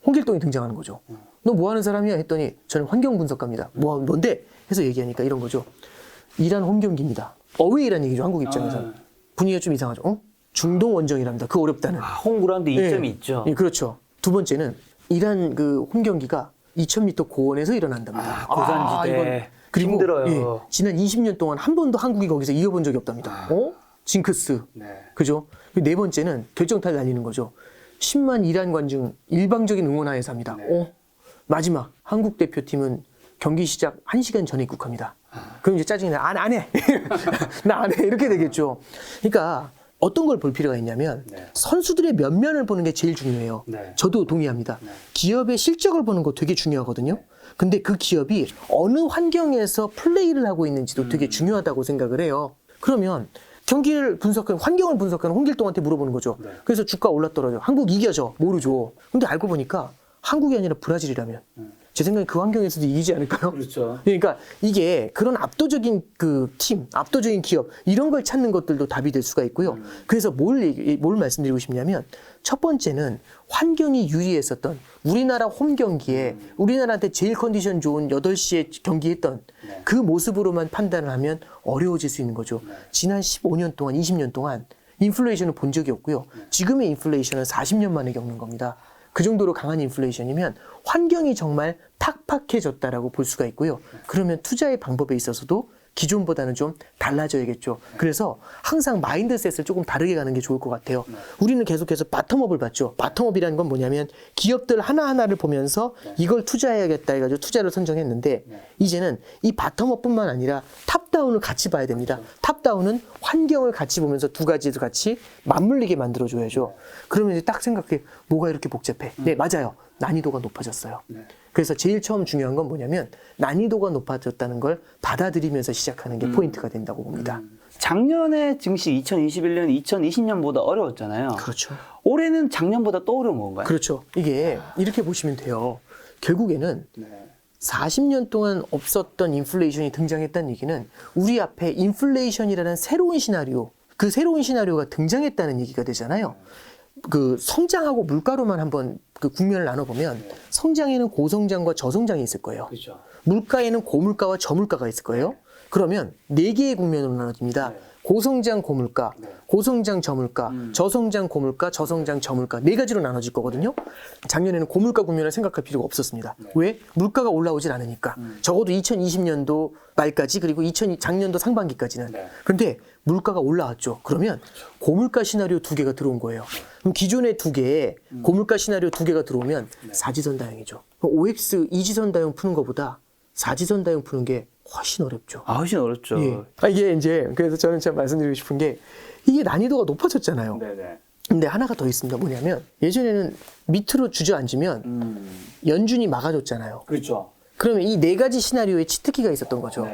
홍길동이 등장하는 거죠. 너 뭐 하는 사람이야 했더니 저는 환경 분석가입니다. 뭔데? 해서 얘기하니까 이런 거죠. 이란 홈 경기입니다. 어웨이라는 얘기죠. 한국 입장에서. 분위기가 좀 이상하죠. 중동 원정이랍니다. 그 어렵다는. 홈그라운드 이점이 있죠. 예, 그렇죠. 두 번째는 이란 그 홈 경기가 2000m 고원에서 일어난답니다. 고산지대. 그리고 힘들어요. 예, 지난 20년 동안 한 번도 한국이 거기서 이겨본 적이 없답니다. 징크스. 네. 그죠? 네 번째는 결정타를 날리는 거죠. 10만 이란 관중 일방적인 응원하에서 합니다. 마지막 한국 대표팀은 경기 시작 1시간 전에 입국합니다. 그럼 이제 짜증이 나. 안 해. 나 안 해. 이렇게 되겠죠. 그러니까 어떤 걸 볼 필요가 있냐면 선수들의 면면을 보는 게 제일 중요해요. 저도 동의합니다. 기업의 실적을 보는 거 되게 중요하거든요. 근데 그 기업이 어느 환경에서 플레이를 하고 있는지도 되게 중요하다고 생각을 해요. 그러면 경기를 분석하는, 환경을 분석하는 홍길동한테 물어보는 거죠. 그래서 주가 올라떨어져. 한국 이겨져. 모르죠. 근데 알고 보니까 한국이 아니라 브라질이라면 제 생각에 그 환경에서도 이기지 않을까요? 그렇죠. 그러니까 이게 그런 압도적인 그 팀, 압도적인 기업 이런 걸 찾는 것들도 답이 될 수가 있고요. 그래서 뭘 말씀드리고 싶냐면 첫 번째는 환경이 유리했었던 우리나라 홈 경기에 우리나라한테 제일 컨디션 좋은 8시에 경기했던 그 모습으로만 판단을 하면 어려워질 수 있는 거죠. 지난 15년 동안, 20년 동안 인플레이션을 본 적이 없고요. 지금의 인플레이션은 40년 만에 겪는 겁니다. 그 정도로 강한 인플레이션이면 환경이 정말 팍팍해졌다라고 볼 수가 있고요. 그러면 투자의 방법에 있어서도 기존보다는 좀 달라져야겠죠. 그래서 항상 마인드셋을 조금 다르게 가는 게 좋을 것 같아요. 우리는 계속해서 바텀업을 봤죠. 바텀업이라는 건 뭐냐면 기업들 하나하나를 보면서 이걸 투자해야겠다 해가지고 투자를 선정했는데 이제는 이 바텀업뿐만 아니라 탑다운을 같이 봐야 됩니다. 탑다운은 환경을 같이 보면서 두 가지도 같이 맞물리게 만들어줘야죠. 그러면 이제 딱 생각해. 뭐가 이렇게 복잡해? 네, 맞아요. 난이도가 높아졌어요. 그래서 제일 처음 중요한 건 뭐냐면 난이도가 높아졌다는 걸 받아들이면서 시작하는 게 포인트가 된다고 봅니다. 작년에 증시 2021년, 2020년보다 어려웠잖아요. 그렇죠. 올해는 작년보다 또 어려운 건가요? 그렇죠. 이게 이렇게 보시면 돼요. 결국에는 40년 동안 없었던 인플레이션이 등장했다는 얘기는 우리 앞에 인플레이션이라는 새로운 시나리오, 그 새로운 시나리오가 등장했다는 얘기가 되잖아요. 그 성장하고 물가로만 한번 그 국면을 나눠보면 성장에는 고성장과 저성장이 있을 거예요. 그렇죠. 물가에는 고물가와 저물가가 있을 거예요. 그러면 4개의 국면으로 나눠집니다. 고성장 고물가, 고성장 저물가, 저성장 고물가, 저성장 저물가 4가지로 나눠질 거거든요. 작년에는 고물가 국면을 생각할 필요가 없었습니다. 왜? 물가가 올라오질 않으니까. 적어도 2020년도 말까지 그리고 작년도 상반기까지는. 그런데 물가가 올라왔죠. 그러면 고물가 시나리오 2개가 들어온 거예요. 그럼 기존의 2개에 고물가 시나리오 2개가 들어오면 사지선다형이죠. OX 이지선다형 푸는 것보다 사지선다형 푸는 게 훨씬 어렵죠. 훨씬 어렵죠. 예. 이게 이제 그래서 저는 참 말씀드리고 싶은 게 이게 난이도가 높아졌잖아요. 네네. 근데 하나가 더 있습니다. 뭐냐면 예전에는 밑으로 주저앉으면 연준이 막아줬잖아요. 그렇죠. 그러면 이 4가지 시나리오에 치트키가 있었던 거죠.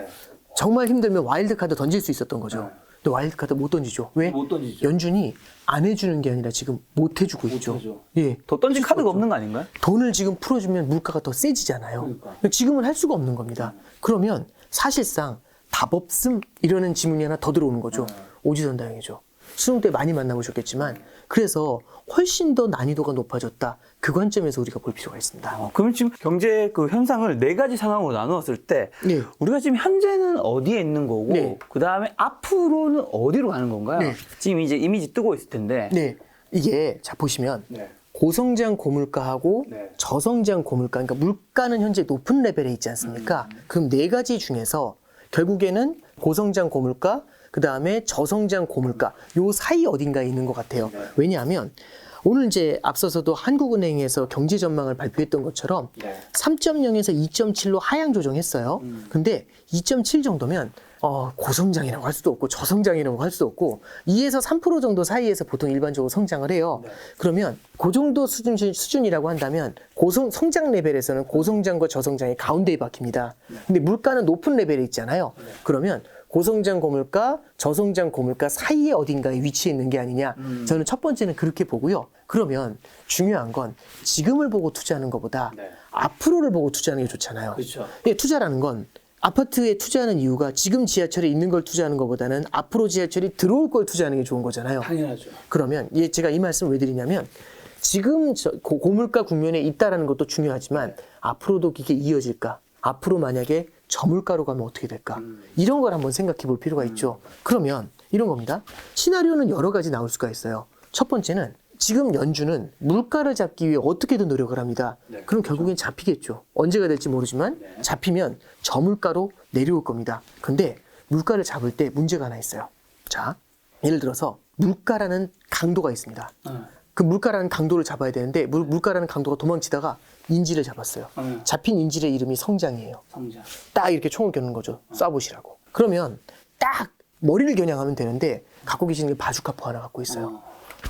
정말 힘들면 와일드 카드 던질 수 있었던 거죠. 근데 와일드 카드 못 던지죠. 왜? 못 던지죠. 연준이 안 해주는 게 아니라 지금 못 해주고 있죠. 예. 더 던질 카드가 없는 거 아닌가요? 돈을 지금 풀어주면 물가가 더 세지잖아요. 그러니까. 지금은 할 수가 없는 겁니다. 그러면 사실상 답 없음 이러는 지문이 하나 더 들어오는 거죠. 오지선다행이죠. 수능 때 많이 만나보셨겠지만 그래서 훨씬 더 난이도가 높아졌다. 그 관점에서 우리가 볼 필요가 있습니다. 그럼 지금 경제 그 현상을 네 가지 상황으로 나누었을 때 네. 우리가 지금 현재는 어디에 있는 거고 네. 그 다음에 앞으로는 어디로 가는 건가요? 네. 지금 이제 이미지 뜨고 있을 텐데. 네, 이게 자 보시면 네. 고성장 고물가하고 네. 저성장 고물가, 그러니까 물가는 현재 높은 레벨에 있지 않습니까? 그럼 네 가지 중에서 결국에는 고성장 고물가, 그 다음에 저성장 고물가 요 사이 어딘가에 있는 것 같아요. 왜냐하면 오늘 이제 앞서서도 한국은행에서 경제 전망을 발표했던 것처럼 3.0에서 2.7로 하향 조정했어요. 근데 2.7 정도면 고성장이라고 할 수도 없고 저성장이라고 할 수도 없고 2에서 3% 정도 사이에서 보통 일반적으로 성장을 해요. 그러면 그 정도 수준이라고 한다면 성장 레벨에서는 고성장과 저성장이 가운데에 박힙니다. 근데 물가는 높은 레벨에 있잖아요. 그러면 고성장 고물가, 저성장 고물가 사이에 어딘가에 위치해 있는 게 아니냐. 저는 첫 번째는 그렇게 보고요. 그러면 중요한 건 지금을 보고 투자하는 것보다 앞으로를 보고 투자하는 게 좋잖아요. 그렇죠. 투자라는 건 아파트에 투자하는 이유가 지금 지하철에 있는 걸 투자하는 것보다는 앞으로 지하철이 들어올 걸 투자하는 게 좋은 거잖아요. 당연하죠. 그러면 제가 이 말씀을 왜 드리냐면 지금 고물가 국면에 있다라는 것도 중요하지만 앞으로도 이게 이어질까? 앞으로 만약에 저물가로 가면 어떻게 될까? 이런 걸 한번 생각해 볼 필요가 있죠. 그러면 이런 겁니다. 시나리오는 여러 가지 나올 수가 있어요. 첫 번째는 지금 연준은 물가를 잡기 위해 어떻게든 노력을 합니다. 그럼 결국엔 잡히겠죠. 언제가 될지 모르지만 잡히면 저물가로 내려올 겁니다. 근데 물가를 잡을 때 문제가 하나 있어요. 자, 예를 들어서 물가라는 강도가 있습니다. 그 물가라는 강도를 잡아야 되는데 물가라는 강도가 도망치다가 인지를 잡았어요. 잡힌 인질의 이름이 성장이에요. 성장. 딱 이렇게 총을 겨누는 거죠. 쏴보시라고. 그러면 딱 머리를 겨냥하면 되는데 갖고 계시는 게 바주카포 하나 갖고 있어요.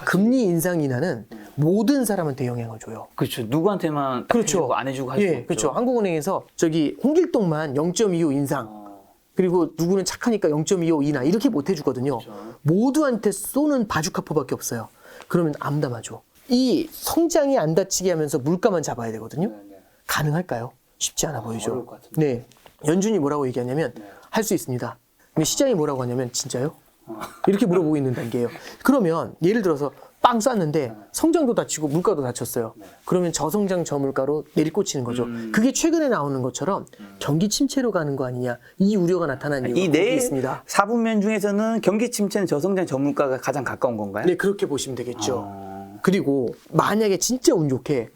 금리 인상 인하는 모든 사람한테 영향을 줘요. 그렇죠. 누구한테만 그렇죠. 해주고 안 해주고 할 수 없죠. 그렇죠. 한국은행에서 홍길동만 0.25 인상. 그리고 누구는 착하니까 0.25 인하 이렇게 못 해주거든요. 모두한테 쏘는 바주카포밖에 없어요. 그러면 암담하죠. 이 성장이 안 다치게 하면서 물가만 잡아야 되거든요. 가능할까요? 쉽지 않아 보이죠. 어려울 것 같은데. 네. 연준이 뭐라고 얘기하냐면 할 수 있습니다. 근데 시장이 뭐라고 하냐면 진짜요? 이렇게 물어보고 있는 단계예요. 그러면 예를 들어서 빵 쐈는데 성장도 다치고 물가도 다쳤어요. 그러면 저성장 저물가로 내리꽂히는 거죠. 그게 최근에 나오는 것처럼 경기 침체로 가는 거 아니냐 이 우려가 나타나는 이유가 거기에 이네 있습니다. 4분면 중에서는 경기 침체는 저성장 저물가가 가장 가까운 건가요? 네, 그렇게 보시면 되겠죠. 그리고 만약에 진짜 운 좋게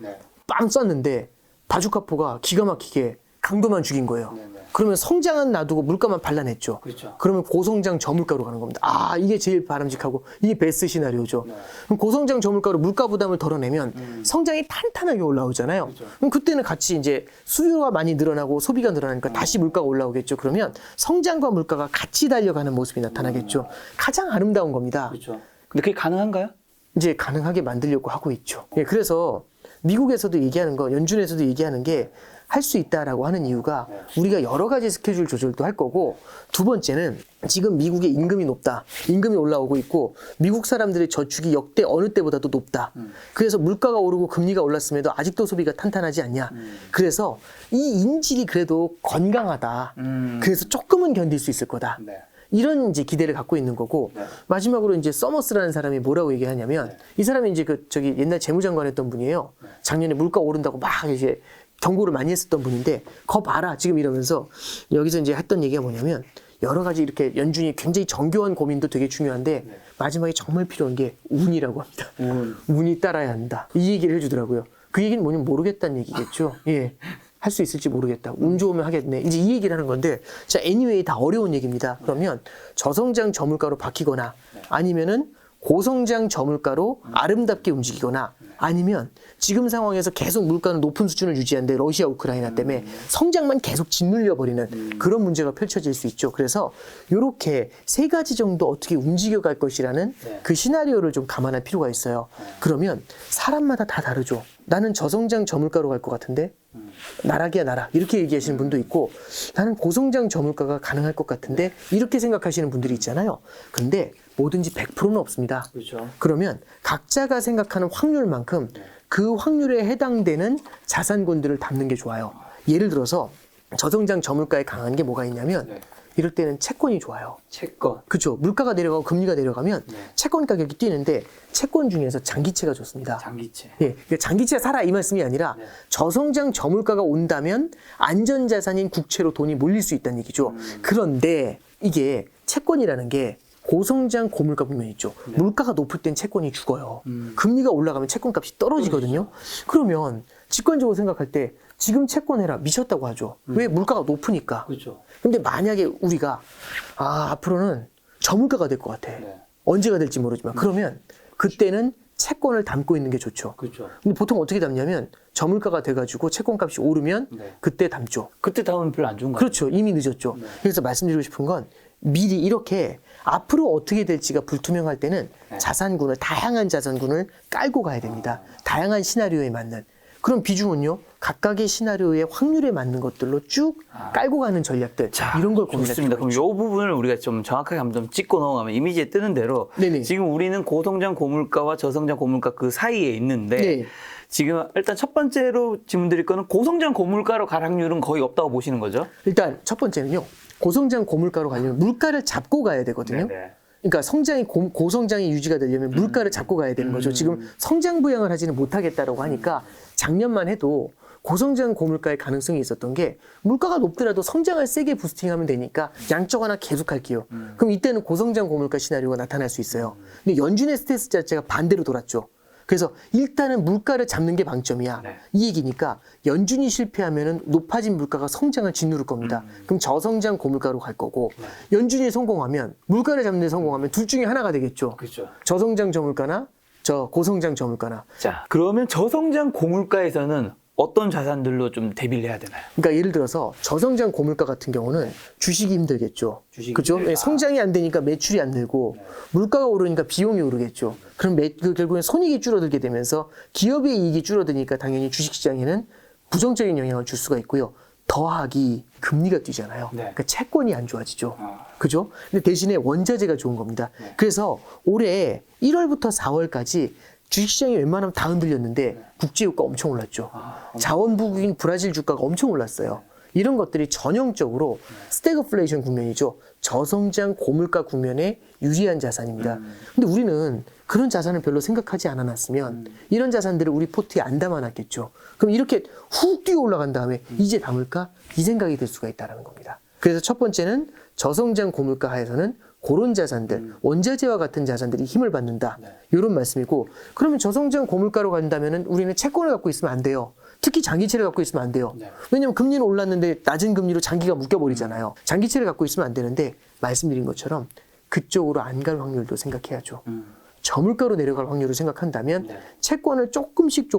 빵 쐈는데 바주카포가 기가 막히게 강도만 죽인 거예요. 그러면 성장은 놔두고 물가만 발라냈죠. 그렇죠. 그러면 고성장 저물가로 가는 겁니다. 이게 제일 바람직하고 이게 베스트 시나리오죠. 그럼 고성장 저물가로 물가 부담을 덜어내면 성장이 탄탄하게 올라오잖아요. 그럼 그때는 같이 이제 수요가 많이 늘어나고 소비가 늘어나니까 다시 물가가 올라오겠죠. 그러면 성장과 물가가 같이 달려가는 모습이 나타나겠죠. 가장 아름다운 겁니다. 그렇죠. 근데 그게 가능한가요? 이제 가능하게 만들려고 하고 있죠. 그래서 미국에서도 얘기하는 거, 연준에서도 얘기하는 게 할 수 있다라고 하는 이유가 우리가 여러 가지 스케줄 조절도 할 거고 두 번째는 지금 미국의 임금이 높다. 임금이 올라오고 있고 미국 사람들의 저축이 역대 어느 때보다도 높다. 그래서 물가가 오르고 금리가 올랐음에도 아직도 소비가 탄탄하지 않냐. 그래서 이 인질이 그래도 건강하다. 그래서 조금은 견딜 수 있을 거다. 이런 이제 기대를 갖고 있는 거고 마지막으로 이제 서머스라는 사람이 뭐라고 얘기하냐면 이 사람이 이제 옛날 재무장관 했던 분이에요. 작년에 물가 오른다고 막 이제 경고를 많이 했었던 분인데 거 봐라 지금 이러면서 여기서 이제 했던 얘기가 뭐냐면 여러 가지 이렇게 연준이 굉장히 정교한 고민도 되게 중요한데 마지막에 정말 필요한 게 운이라고 합니다. 운이 따라야 한다. 이 얘기를 해주더라고요. 그 얘기는 뭐냐면 모르겠다는 얘기겠죠. 예. 할 수 있을지 모르겠다. 운 좋으면 하겠네. 이제 이 얘기를 하는 건데, 자, anyway 다 어려운 얘기입니다. 그러면 저성장 저물가로 바뀌거나 아니면은 고성장 저물가로 아름답게 움직이거나 아니면 지금 상황에서 계속 물가는 높은 수준을 유지하는데 러시아 우크라이나 때문에 성장만 계속 짓눌려 버리는 그런 문제가 펼쳐질 수 있죠. 그래서 이렇게 세 가지 정도 어떻게 움직여 갈 것이라는 그 시나리오를 좀 감안할 필요가 있어요. 그러면 사람마다 다 다르죠. 나는 저성장 저물가로 갈 것 같은데 나락이야 나락 이렇게 얘기하시는 분도 있고 나는 고성장 저물가가 가능할 것 같은데 이렇게 생각하시는 분들이 있잖아요. 근데 뭐든지 100%는 없습니다. 그렇죠. 그러면 각자가 생각하는 확률만큼 그 확률에 해당되는 자산군들을 담는 게 좋아요. 예를 들어서 저성장 저물가에 강한 게 뭐가 있냐면 이럴 때는 채권이 좋아요. 채권. 그렇죠. 물가가 내려가고 금리가 내려가면 채권 가격이 뛰는데 채권 중에서 장기채가 좋습니다. 장기채. 예, 그러니까 장기채 사라 이 말씀이 아니라 저성장 저물가가 온다면 안전자산인 국채로 돈이 몰릴 수 있다는 얘기죠. 그런데 이게 채권이라는 게 고성장 고물가 국면이 있죠. 물가가 높을 땐 채권이 죽어요. 금리가 올라가면 채권값이 떨어지거든요. 그러면 직관적으로 생각할 때 지금 채권해라 미쳤다고 하죠. 왜? 물가가 높으니까. 그렇죠. 근데 만약에 우리가 앞으로는 저물가가 될 것 같아. 언제가 될지 모르지만 그러면 그때는 채권을 담고 있는 게 좋죠. 그렇죠. 근데 보통 어떻게 담냐면 저물가가 돼가지고 채권값이 오르면 그때 담죠. 그때 다음은 별로 안 좋은 거 같아요. 그렇죠. 이미 늦었죠. 그래서 말씀드리고 싶은 건 미리 이렇게 앞으로 어떻게 될지가 불투명할 때는 자산군을 다양한 자산군을 깔고 가야 됩니다. 다양한 시나리오에 맞는. 그럼 비중은요. 각각의 시나리오의 확률에 맞는 것들로 쭉 깔고 가는 전략들 이런 걸 고민할 좋습니다. 필요가 그럼 이 부분을 우리가 좀 정확하게 한번 좀 짚고 넘어가면 이미지에 뜨는 대로 네네. 지금 우리는 고성장 고물가와 저성장 고물가 그 사이에 있는데 네. 지금 일단 첫 번째로 질문드릴 거는 고성장 고물가로 갈 확률은 거의 없다고 보시는 거죠? 일단 첫 번째는요. 고성장 고물가로 가려면 물가를 잡고 가야 되거든요. 네네. 그러니까 성장이 고성장이 유지가 되려면 물가를 잡고 가야 되는 거죠. 지금 성장 부양을 하지는 못하겠다라고 하니까 작년만 해도 고성장 고물가의 가능성이 있었던 게 물가가 높더라도 성장을 세게 부스팅하면 되니까 양적 완화 계속할게요. 그럼 이때는 고성장 고물가 시나리오가 나타날 수 있어요. 근데 연준의 스탠스 자체가 반대로 돌았죠. 그래서 일단은 물가를 잡는 게 방점이야. 이 얘기니까 연준이 실패하면은 높아진 물가가 성장을 짓누를 겁니다. 그럼 저성장 고물가로 갈 거고 연준이 성공하면 물가를 잡는 데 성공하면 둘 중에 하나가 되겠죠. 그렇죠. 저성장 저물가나 저 고성장 저물가나. 자, 그러면 저성장 고물가에서는 어떤 자산들로 좀 대비를 해야 되나요? 그러니까 예를 들어서 저성장 고물가 같은 경우는 주식이 힘들겠죠. 주식이 그죠? 힘들다. 성장이 안 되니까 매출이 안 늘고 물가가 오르니까 비용이 오르겠죠. 그럼 결국엔 손익이 줄어들게 되면서 기업의 이익이 줄어드니까 당연히 주식시장에는 부정적인 영향을 줄 수가 있고요. 더하기 금리가 뛰잖아요. 그러니까 채권이 안 좋아지죠. 그죠? 근데 대신에 원자재가 좋은 겁니다. 그래서 올해 1월부터 4월까지 주식시장이 웬만하면 다 흔들렸는데 국제유가 엄청 올랐죠. 자원부국인 브라질 주가가 엄청 올랐어요. 이런 것들이 전형적으로 스태그플레이션 국면이죠. 저성장 고물가 국면에 유리한 자산입니다. 근데 우리는 그런 자산을 별로 생각하지 않아놨으면 이런 자산들을 우리 포트에 안 담아놨겠죠. 그럼 이렇게 훅 뛰어 올라간 다음에 이제 담을까? 이 생각이 들 수가 있다는 겁니다. 그래서 첫 번째는 저성장 고물가 하에서는 그런 자산들, 원자재와 같은 자산들이 힘을 받는다. 이런 말씀이고, 그러면 저성장 고물가로 간다면 우리는 채권을 갖고 있으면 안 돼요. 특히 장기채를 갖고 있으면 안 돼요. 왜냐하면 금리는 올랐는데 낮은 금리로 장기가 묶여버리잖아요. 장기채를 갖고 있으면 안 되는데 말씀드린 것처럼 그쪽으로 안 갈 확률도 생각해야죠. 저물가로 내려갈 확률을 생각한다면 채권을 조금씩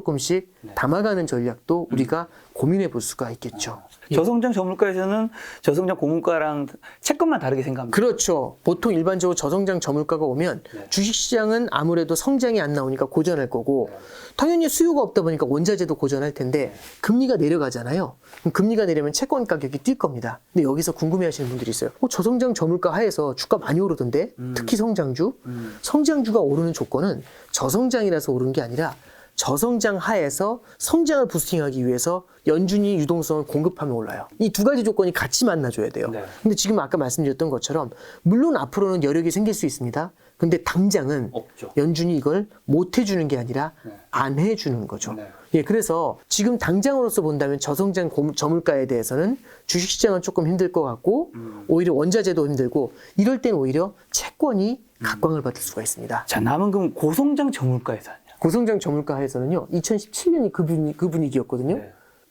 담아가는 전략도 우리가 고민해 볼 수가 있겠죠. 저성장 저물가에서는 저성장 고물가랑 채권만 다르게 생각합니다. 그렇죠. 보통 일반적으로 저성장 저물가가 오면 주식시장은 아무래도 성장이 안 나오니까 고전할 거고 당연히 수요가 없다 보니까 원자재도 고전할 텐데 금리가 내려가잖아요. 그럼 금리가 내리면 채권 가격이 뛸 겁니다. 근데 여기서 궁금해하시는 분들이 있어요. 저성장 저물가 하에서 주가 많이 오르던데 특히 성장주. 성장주가 오르는 조건은 저성장이라서 오르는 게 아니라 저성장 하에서 성장을 부스팅하기 위해서 연준이 유동성을 공급하면 올라요. 이 두 가지 조건이 같이 만나줘야 돼요. 근데 지금 아까 말씀드렸던 것처럼 물론 앞으로는 여력이 생길 수 있습니다. 근데 당장은 없죠. 연준이 이걸 못 해주는 게 아니라 안 해주는 거죠. 예, 그래서 지금 당장으로서 본다면 저성장 저물가에 대해서는 주식시장은 조금 힘들 것 같고 오히려 원자재도 힘들고 이럴 땐 오히려 채권이 각광을 받을 수가 있습니다. 자, 남은 그럼 고성장 저물가에서 고성장 저물가 하에서는요, 2017년이 그 분위기였거든요.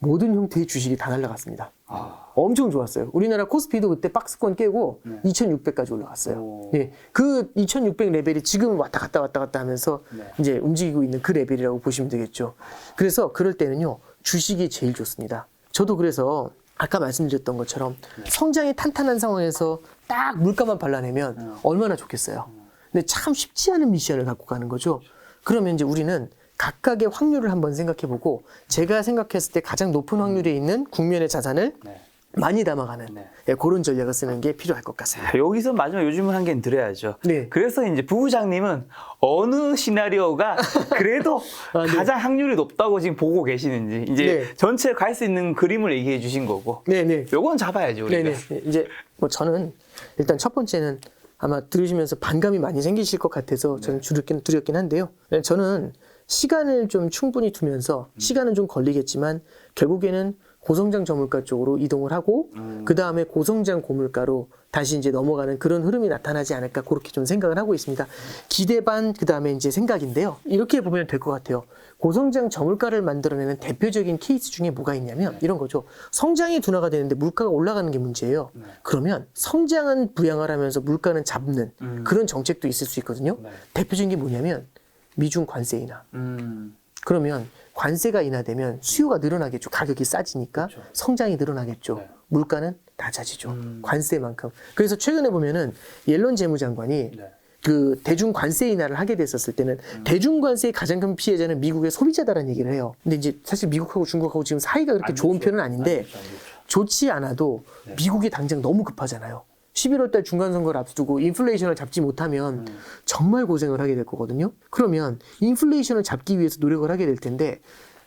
모든 형태의 주식이 다 날라갔습니다. 엄청 좋았어요. 우리나라 코스피도 그때 박스권 깨고 2600까지 올라갔어요. 예, 그 2600 레벨이 지금 왔다 갔다 하면서 이제 움직이고 있는 그 레벨이라고 보시면 되겠죠. 그래서 그럴 때는요, 주식이 제일 좋습니다. 저도 그래서 아까 말씀드렸던 것처럼 성장이 탄탄한 상황에서 딱 물가만 발라내면 얼마나 좋겠어요. 근데 참 쉽지 않은 미션을 갖고 가는 거죠. 그러면 이제 우리는 각각의 확률을 한번 생각해보고 제가 생각했을 때 가장 높은 확률에 있는 국면의 자산을 많이 담아가는 예, 그런 전략을 쓰는 게 필요할 것 같습니다. 여기서 마지막 요즘은 한 개는 드려야죠. 네. 그래서 이제 부부장님은 어느 시나리오가 그래도 네. 가장 확률이 높다고 지금 보고 계시는지 이제 네. 전체 갈 수 있는 그림을 얘기해 주신 거고. 네네. 요건 잡아야죠 우리가. 네네. 이제 뭐 저는 일단 첫 번째는 아마 들으시면서 반감이 많이 생기실 것 같아서 저는 드렸긴 한데요. 저는 시간을 좀 충분히 두면서 시간은 좀 걸리겠지만 결국에는 고성장 저물가 쪽으로 이동을 하고 그 다음에 고성장 고물가로 다시 이제 넘어가는 그런 흐름이 나타나지 않을까 그렇게 좀 생각을 하고 있습니다. 기대 반 그 다음에 이제 생각인데요. 이렇게 보면 될 것 같아요. 고성장 저물가를 만들어내는 대표적인 케이스 중에 뭐가 있냐면 이런 거죠. 성장이 둔화가 되는데 물가가 올라가는 게 문제예요. 그러면 성장은 부양을 하면서 물가는 잡는 그런 정책도 있을 수 있거든요. 대표적인 게 뭐냐면 미중 관세 인하. 그러면 관세가 인하되면 수요가 늘어나겠죠. 가격이 싸지니까 성장이 늘어나겠죠. 물가는 낮아지죠. 관세만큼. 그래서 최근에 보면은 옐런 재무장관이 그 대중 관세 인하를 하게 됐었을 때는 대중 관세의 가장 큰 피해자는 미국의 소비자다라는 얘기를 해요. 근데 이제 사실 미국하고 중국하고 지금 사이가 그렇게 좋은 편은 아닌데 좋지 않아도 미국이 당장 너무 급하잖아요. 11월 달 중간선거를 앞두고 인플레이션을 잡지 못하면 정말 고생을 하게 될 거거든요. 그러면 인플레이션을 잡기 위해서 노력을 하게 될 텐데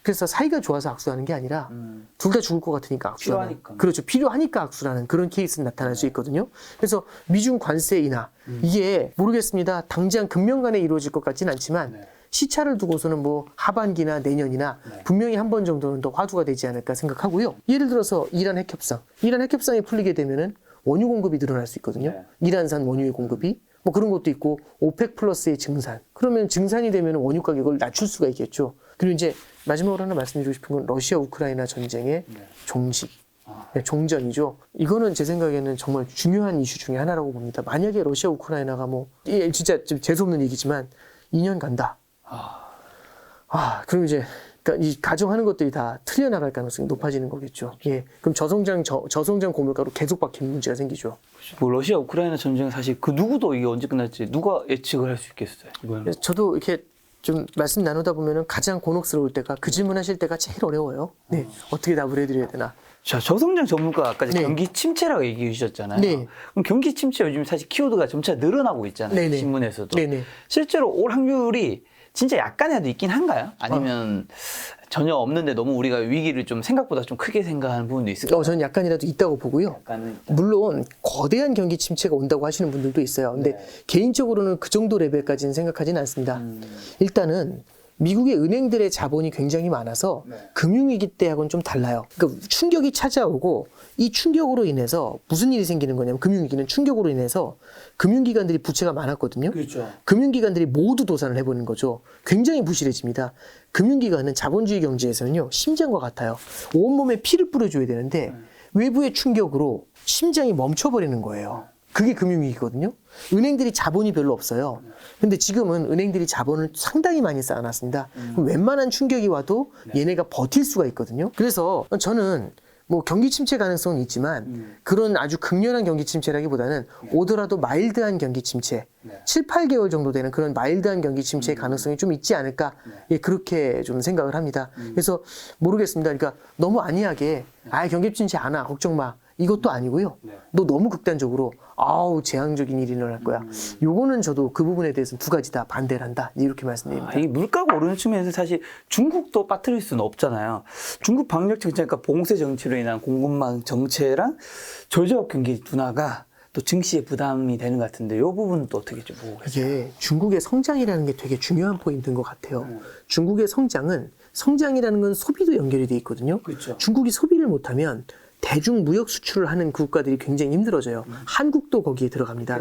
그래서 사이가 좋아서 악수하는 게 아니라 둘 다 죽을 것 같으니까 악수하는. 필요하니까. 그렇죠. 필요하니까 악수라는 그런 케이스는 나타날 수 있거든요. 그래서 미중 관세 인하 이게 모르겠습니다. 당장 금년간에 이루어질 것 같지는 않지만 시차를 두고서는 뭐 하반기나 내년이나 분명히 한 번 정도는 더 화두가 되지 않을까 생각하고요. 예를 들어서 이란 핵협상이 풀리게 되면은 원유 공급이 늘어날 수 있거든요. 이란산 원유의 공급이 뭐 그런 것도 있고 오펙 플러스의 증산. 그러면 증산이 되면 원유 가격을 낮출 수가 있겠죠. 그리고 이제 마지막으로 하나 말씀드리고 싶은 건 러시아 우크라이나 전쟁의 종식. 종전이죠. 이거는 제 생각에는 정말 중요한 이슈 중에 하나라고 봅니다. 만약에 러시아 우크라이나가 뭐 진짜 좀 재수없는 얘기지만 2년 간다. 그럼 이제 그러니까 이 가정하는 것들이 다 틀려나갈 가능성이 높아지는 거겠죠. 예, 그럼 저성장 고물가로 계속 박히는 문제가 생기죠. 뭐 러시아 우크라이나 전쟁은 사실 그 누구도 이게 언제 끝날지 누가 예측을 할 수 있겠어요. 이거는. 그래서 저도 이렇게 좀 말씀 나누다 보면은 가장 곤혹스러울 때가 그 질문하실 때가 제일 어려워요. 네, 어떻게 답을 해드려야 되나. 자, 저성장 전문가가 아까 네. 경기 침체라고 얘기해 주셨잖아요. 네. 그럼 경기 침체 요즘 사실 키워드가 점차 늘어나고 있잖아요. 네네. 신문에서도. 네네. 실제로 올 확률이 진짜 약간이라도 있긴 한가요? 아니면 전혀 없는데 너무 우리가 위기를 좀 생각보다 좀 크게 생각하는 부분도 있을까요? 저는 약간이라도 있다고 보고요. 약간은 있다. 물론 거대한 경기 침체가 온다고 하시는 분들도 있어요. 근데 개인적으로는 그 정도 레벨까지는 생각하지는 않습니다. 일단은 미국의 은행들의 자본이 굉장히 많아서 금융위기 때하고는 좀 달라요. 그러니까 충격이 찾아오고 이 충격으로 인해서 무슨 일이 생기는 거냐면 금융위기는 충격으로 인해서 금융기관들이 부채가 많았거든요. 그렇죠. 금융기관들이 모두 도산을 해버리는 거죠. 굉장히 부실해집니다. 금융기관은 자본주의 경제에서는요, 심장과 같아요. 온몸에 피를 뿌려줘야 되는데 외부의 충격으로 심장이 멈춰버리는 거예요. 그게 금융위기거든요. 은행들이 자본이 별로 없어요. 근데 지금은 은행들이 자본을 상당히 많이 쌓아놨습니다. 그럼 웬만한 충격이 와도 얘네가 버틸 수가 있거든요. 그래서 저는 뭐 경기 침체 가능성은 있지만 그런 아주 극렬한 경기 침체라기보다는 오더라도 마일드한 경기 침체 7, 8개월 정도 되는 그런 마일드한 경기 침체의 가능성이 좀 있지 않을까 예, 그렇게 좀 생각을 합니다. 그래서 모르겠습니다. 그러니까 너무 안이하게 경기 침체 안 와 걱정 마 이것도 아니고요. 너 너무 극단적으로 재앙적인 일이 일어날 거야. 요거는 저도 그 부분에 대해서는 두 가지 다 반대를 한다. 이렇게 말씀드립니다. 이 물가가 오르는 측면에서 사실 중국도 빠뜨릴 수는 없잖아요. 중국 방역 정책, 그러니까 봉쇄 정치로 인한 공급망 정체랑 저지역 경기 둔화가 또 증시에 부담이 되는 것 같은데 이 부분은 또 어떻게 좀 보고 계세요? 이게 중국의 성장이라는 게 되게 중요한 포인트인 것 같아요. 중국의 성장이라는 건 소비도 연결이 돼 있거든요. 그렇죠. 중국이 소비를 못하면 대중무역 수출을 하는 그 국가들이 굉장히 힘들어져요. 한국도 거기에 들어갑니다.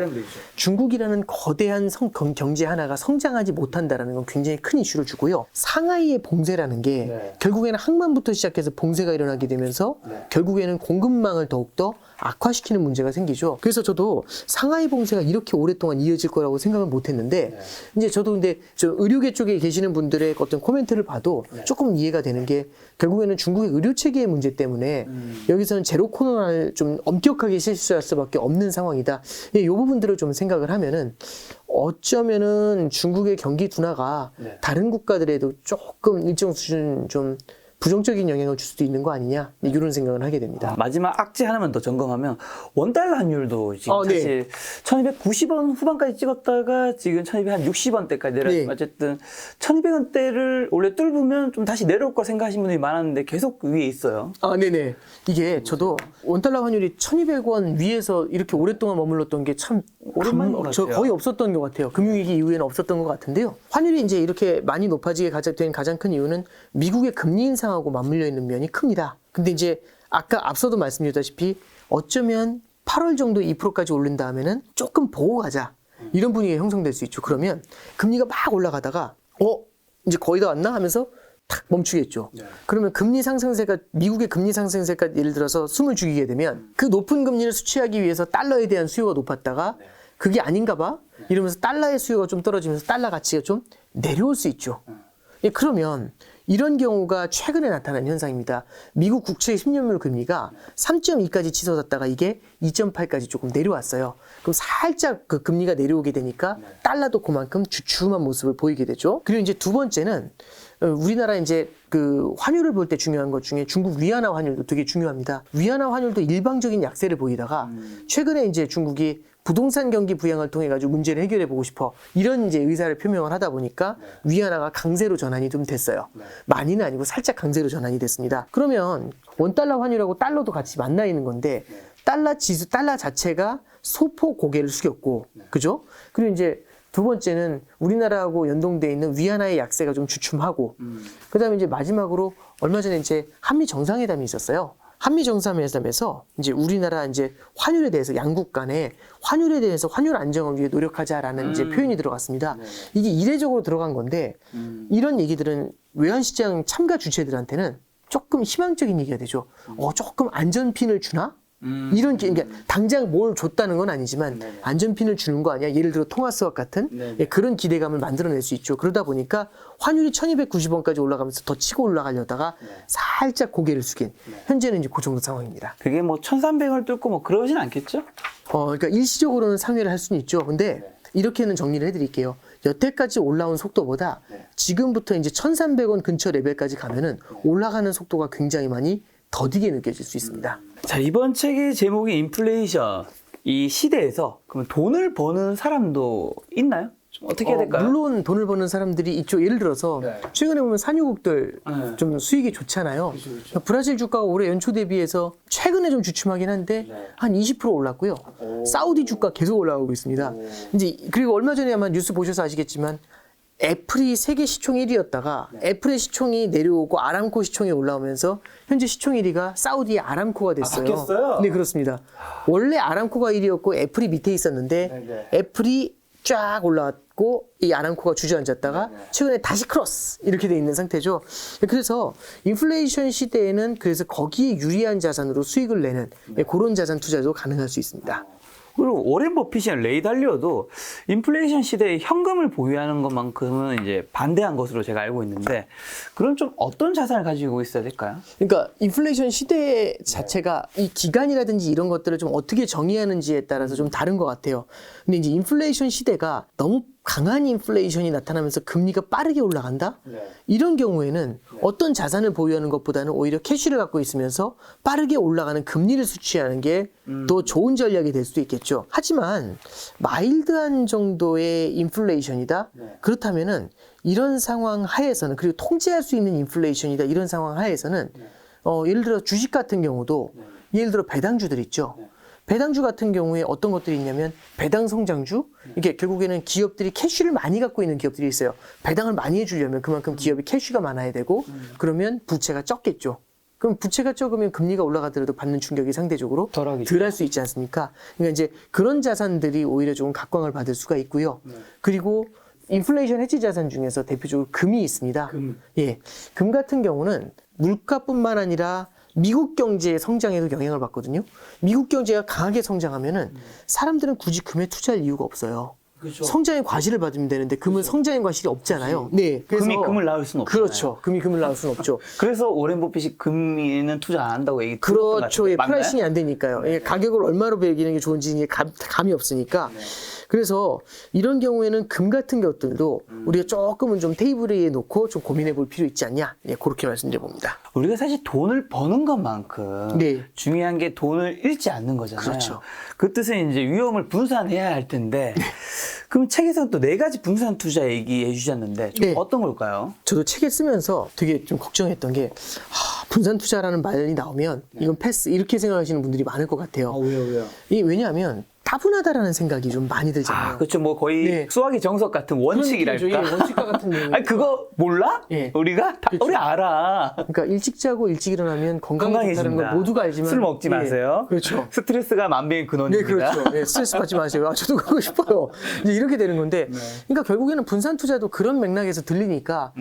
중국이라는 거대한 경제 하나가 성장하지 못한다는 건 굉장히 큰 이슈를 주고요. 상하이의 봉쇄라는 게 결국에는 항만부터 시작해서 봉쇄가 일어나게 되면서 결국에는 공급망을 더욱더 악화시키는 문제가 생기죠. 그래서 저도 상하이 봉쇄가 이렇게 오랫동안 이어질 거라고 생각은 못 했는데 이제 저도 근데 저 의료계 쪽에 계시는 분들의 어떤 코멘트를 봐도 조금 이해가 되는 게 결국에는 중국의 의료 체계의 문제 때문에 여기서는 제로 코로나를 좀 엄격하게 실시할 수밖에 없는 상황이다. 이 부분들을 좀 생각을 하면은 어쩌면은 중국의 경기 둔화가 다른 국가들에도 조금 일정 수준 좀 부정적인 영향을 줄 수도 있는 거 아니냐 이런 생각을 하게 됩니다. 마지막 악재 하나만 더 점검하면 원달러 환율도 지금 사실 1290원 후반까지 찍었다가 지금 1260원대까지 내려왔지만 어쨌든 1200원대를 원래 뚫으면 좀 다시 내려올 거 생각하시는 분들이 많았는데 계속 위에 있어요. 네네. 이게 저도 원달러 환율이 1200원 위에서 이렇게 오랫동안 머물렀던 게 참 오랜만인 것 같아요. 거의 없었던 것 같아요. 금융위기 이후에는 없었던 것 같은데요. 환율이 이제 이렇게 많이 높아지게 된 가장 큰 이유는 미국의 금리 인상하고 맞물려 있는 면이 큽니다. 근데 이제 아까 앞서도 말씀드렸다시피 어쩌면 8월 정도 2%까지 오른 다음에는 조금 보고 가자. 이런 분위기가 형성될 수 있죠. 그러면 금리가 막 올라가다가 이제 거의 다 왔나 하면서 탁 멈추겠죠. 그러면 금리 상승세가 미국의 금리 상승세가 예를 들어서 숨을 죽이게 되면 그 높은 금리를 수취하기 위해서 달러에 대한 수요가 높았다가 그게 아닌가 봐 이러면서 달러의 수요가 좀 떨어지면서 달러 가치가 좀 내려올 수 있죠. 그러면 이런 경우가 최근에 나타난 현상입니다. 미국 국채 10년물 금리가 3.2까지 치솟았다가 이게 2.8까지 조금 내려왔어요. 그럼 살짝 그 금리가 내려오게 되니까 달러도 그만큼 주춤한 모습을 보이게 되죠. 그리고 이제 두 번째는 우리나라 이제 그 환율을 볼 때 중요한 것 중에 중국 위안화 환율도 되게 중요합니다. 위안화 환율도 일방적인 약세를 보이다가 최근에 이제 중국이 부동산 경기 부양을 통해 가지고 문제를 해결해 보고 싶어 이런 이제 의사를 표명을 하다 보니까 위안화가 강세로 전환이 좀 됐어요. 많이는 아니고 살짝 강세로 전환이 됐습니다. 그러면 원달러 환율하고 달러도 같이 만나 있는 건데 달러 자체가 소폭 고개를 숙였고, 그죠? 그리고 이제 두 번째는 우리나라하고 연동되어 있는 위안화의 약세가 좀 주춤하고, 그 다음에 이제 마지막으로 얼마 전에 이제 한미 정상회담이 있었어요. 한미 정상회담에서 이제 우리나라 이제 환율에 대해서 양국 간에 환율에 대해서 환율 안정을 위해 노력하자라는 이제 표현이 들어갔습니다. 이게 이례적으로 들어간 건데 이런 얘기들은 외환시장 참가 주체들한테는 조금 희망적인 얘기가 되죠. 조금 안전핀을 주나? 이런 그러니까 당장 뭘 줬다는 건 아니지만 안전핀을 주는 거 아니야? 예를 들어 통화수학 같은 그런 기대감을 만들어낼 수 있죠. 그러다 보니까 환율이 1290원까지 올라가면서 더 치고 올라가려다가 살짝 고개를 숙인 현재는 이제 그 정도 상황입니다. 그게 뭐 1300을 뚫고 뭐 그러진 않겠죠? 그러니까 일시적으로는 상회를 할 수는 있죠. 근데 이렇게는 정리를 해드릴게요. 여태까지 올라온 속도보다 지금부터 이제 1300원 근처 레벨까지 가면은 올라가는 속도가 굉장히 많이 더디게 느껴질 수 있습니다. 자, 이번 책의 제목이 인플레이션. 이 시대에서 그러면 돈을 버는 사람도 있나요? 좀 어떻게 해야 될까요? 물론 돈을 버는 사람들이 있죠. 예를 들어서 최근에 보면 산유국들 좀 수익이 좋잖아요. 그렇죠. 브라질 주가가 올해 연초 대비해서 최근에 좀 주춤하긴 한데 한 20% 올랐고요. 사우디 주가 계속 올라가고 있습니다. 이제 그리고 얼마 전에 아마 뉴스 보셔서 아시겠지만 애플이 세계 시총 1위였다가 애플의 시총이 내려오고 아람코 시총이 올라오면서 현재 시총 1위가 사우디의 아람코가 됐어요. 바뀌었어요? 네, 그렇습니다. 원래 아람코가 1위였고 애플이 밑에 있었는데 애플이 쫙 올라왔고 이 아람코가 주저앉았다가 최근에 다시 크로스 이렇게 돼 있는 상태죠. 그래서 인플레이션 시대에는 그래서 거기에 유리한 자산으로 수익을 내는 그런 자산 투자도 가능할 수 있습니다. 그리고 워렌 버핏이나 레이 달리오도 인플레이션 시대에 현금을 보유하는 것만큼은 이제 반대한 것으로 제가 알고 있는데 그럼 좀 어떤 자산을 가지고 있어야 될까요? 그러니까 인플레이션 시대 자체가 이 기간이라든지 이런 것들을 좀 어떻게 정의하는지에 따라서 좀 다른 것 같아요. 근데 이제 인플레이션 시대가 너무 강한 인플레이션이 나타나면서 금리가 빠르게 올라간다? 이런 경우에는 어떤 자산을 보유하는 것보다는 오히려 캐시를 갖고 있으면서 빠르게 올라가는 금리를 수취하는 게 더 좋은 전략이 될 수도 있겠죠. 하지만 마일드한 정도의 인플레이션이다? 그렇다면은 이런 상황 하에서는 그리고 통제할 수 있는 인플레이션이다 이런 상황 하에서는 예를 들어 주식 같은 경우도 예를 들어 배당주들 있죠. 배당주 같은 경우에 어떤 것들이 있냐면 배당 성장주 이게 결국에는 기업들이 캐시를 많이 갖고 있는 기업들이 있어요. 배당을 많이 해주려면 그만큼 기업이 캐시가 많아야 되고 그러면 부채가 적겠죠. 그럼 부채가 적으면 금리가 올라가더라도 받는 충격이 상대적으로 덜하겠죠. 덜 할 수 있지 않습니까? 그러니까 이제 그런 자산들이 오히려 조금 각광을 받을 수가 있고요. 그리고 인플레이션 해지 자산 중에서 대표적으로 금이 있습니다. 예, 금 같은 경우는 물가뿐만 아니라 미국 경제의 성장에도 영향을 받거든요. 미국 경제가 강하게 성장하면은 사람들은 굳이 금에 투자할 이유가 없어요. 그렇죠. 성장의 과실을 받으면 되는데 금은 성장의 과실이 없잖아요. 네, 그래서 금이 금을 낳을 수는 없잖아요. 그렇죠. 금이 금을 낳을 수는 없죠. 그래서 오렌 버핏이 금에는 투자 안 한다고 얘기 그렇죠. 예, 맞나요? 프라이싱이 안 되니까요. 예, 가격을 얼마로 매기는 게 좋은지 이게 감이 없으니까. 그래서 이런 경우에는 금 같은 것들도 우리가 조금은 좀 테이블 위에 놓고 좀 고민해 볼 필요 있지 않냐. 예, 그렇게 말씀드려 봅니다. 우리가 사실 돈을 버는 것만큼 네. 중요한 게 돈을 잃지 않는 거잖아요. 그렇죠. 그 뜻은 이제 위험을 분산해야 할 텐데 그럼 책에서는 또 4가지 분산 투자 얘기해 주셨는데 좀 네. 어떤 걸까요? 저도 책을 쓰면서 되게 좀 걱정했던 게 분산 투자라는 말이 나오면 이건 패스 이렇게 생각하시는 분들이 많을 것 같아요. 왜요? 이 왜냐하면 따분하다라는 생각이 좀 많이 들잖아요. 그렇죠. 뭐 거의 네. 수학의 정석 같은 원칙이랄까. 그런 느낌이죠. 예, 원칙과 같은 내용. 아니 그거 몰라? 예. 우리가 다 그렇죠. 우리 알아. 그러니까 일찍 자고 일찍 일어나면 건강에 좋다는 걸 모두가 알지만 술 먹지 예, 마세요. 그렇죠. 스트레스가 만병의 네, 근원입니다. 그렇죠. 네, 스트레스 받지 마세요. 아, 저도 그러고 싶어요. 이제 이렇게 되는 건데, 그러니까 결국에는 분산 투자도 그런 맥락에서 들리니까,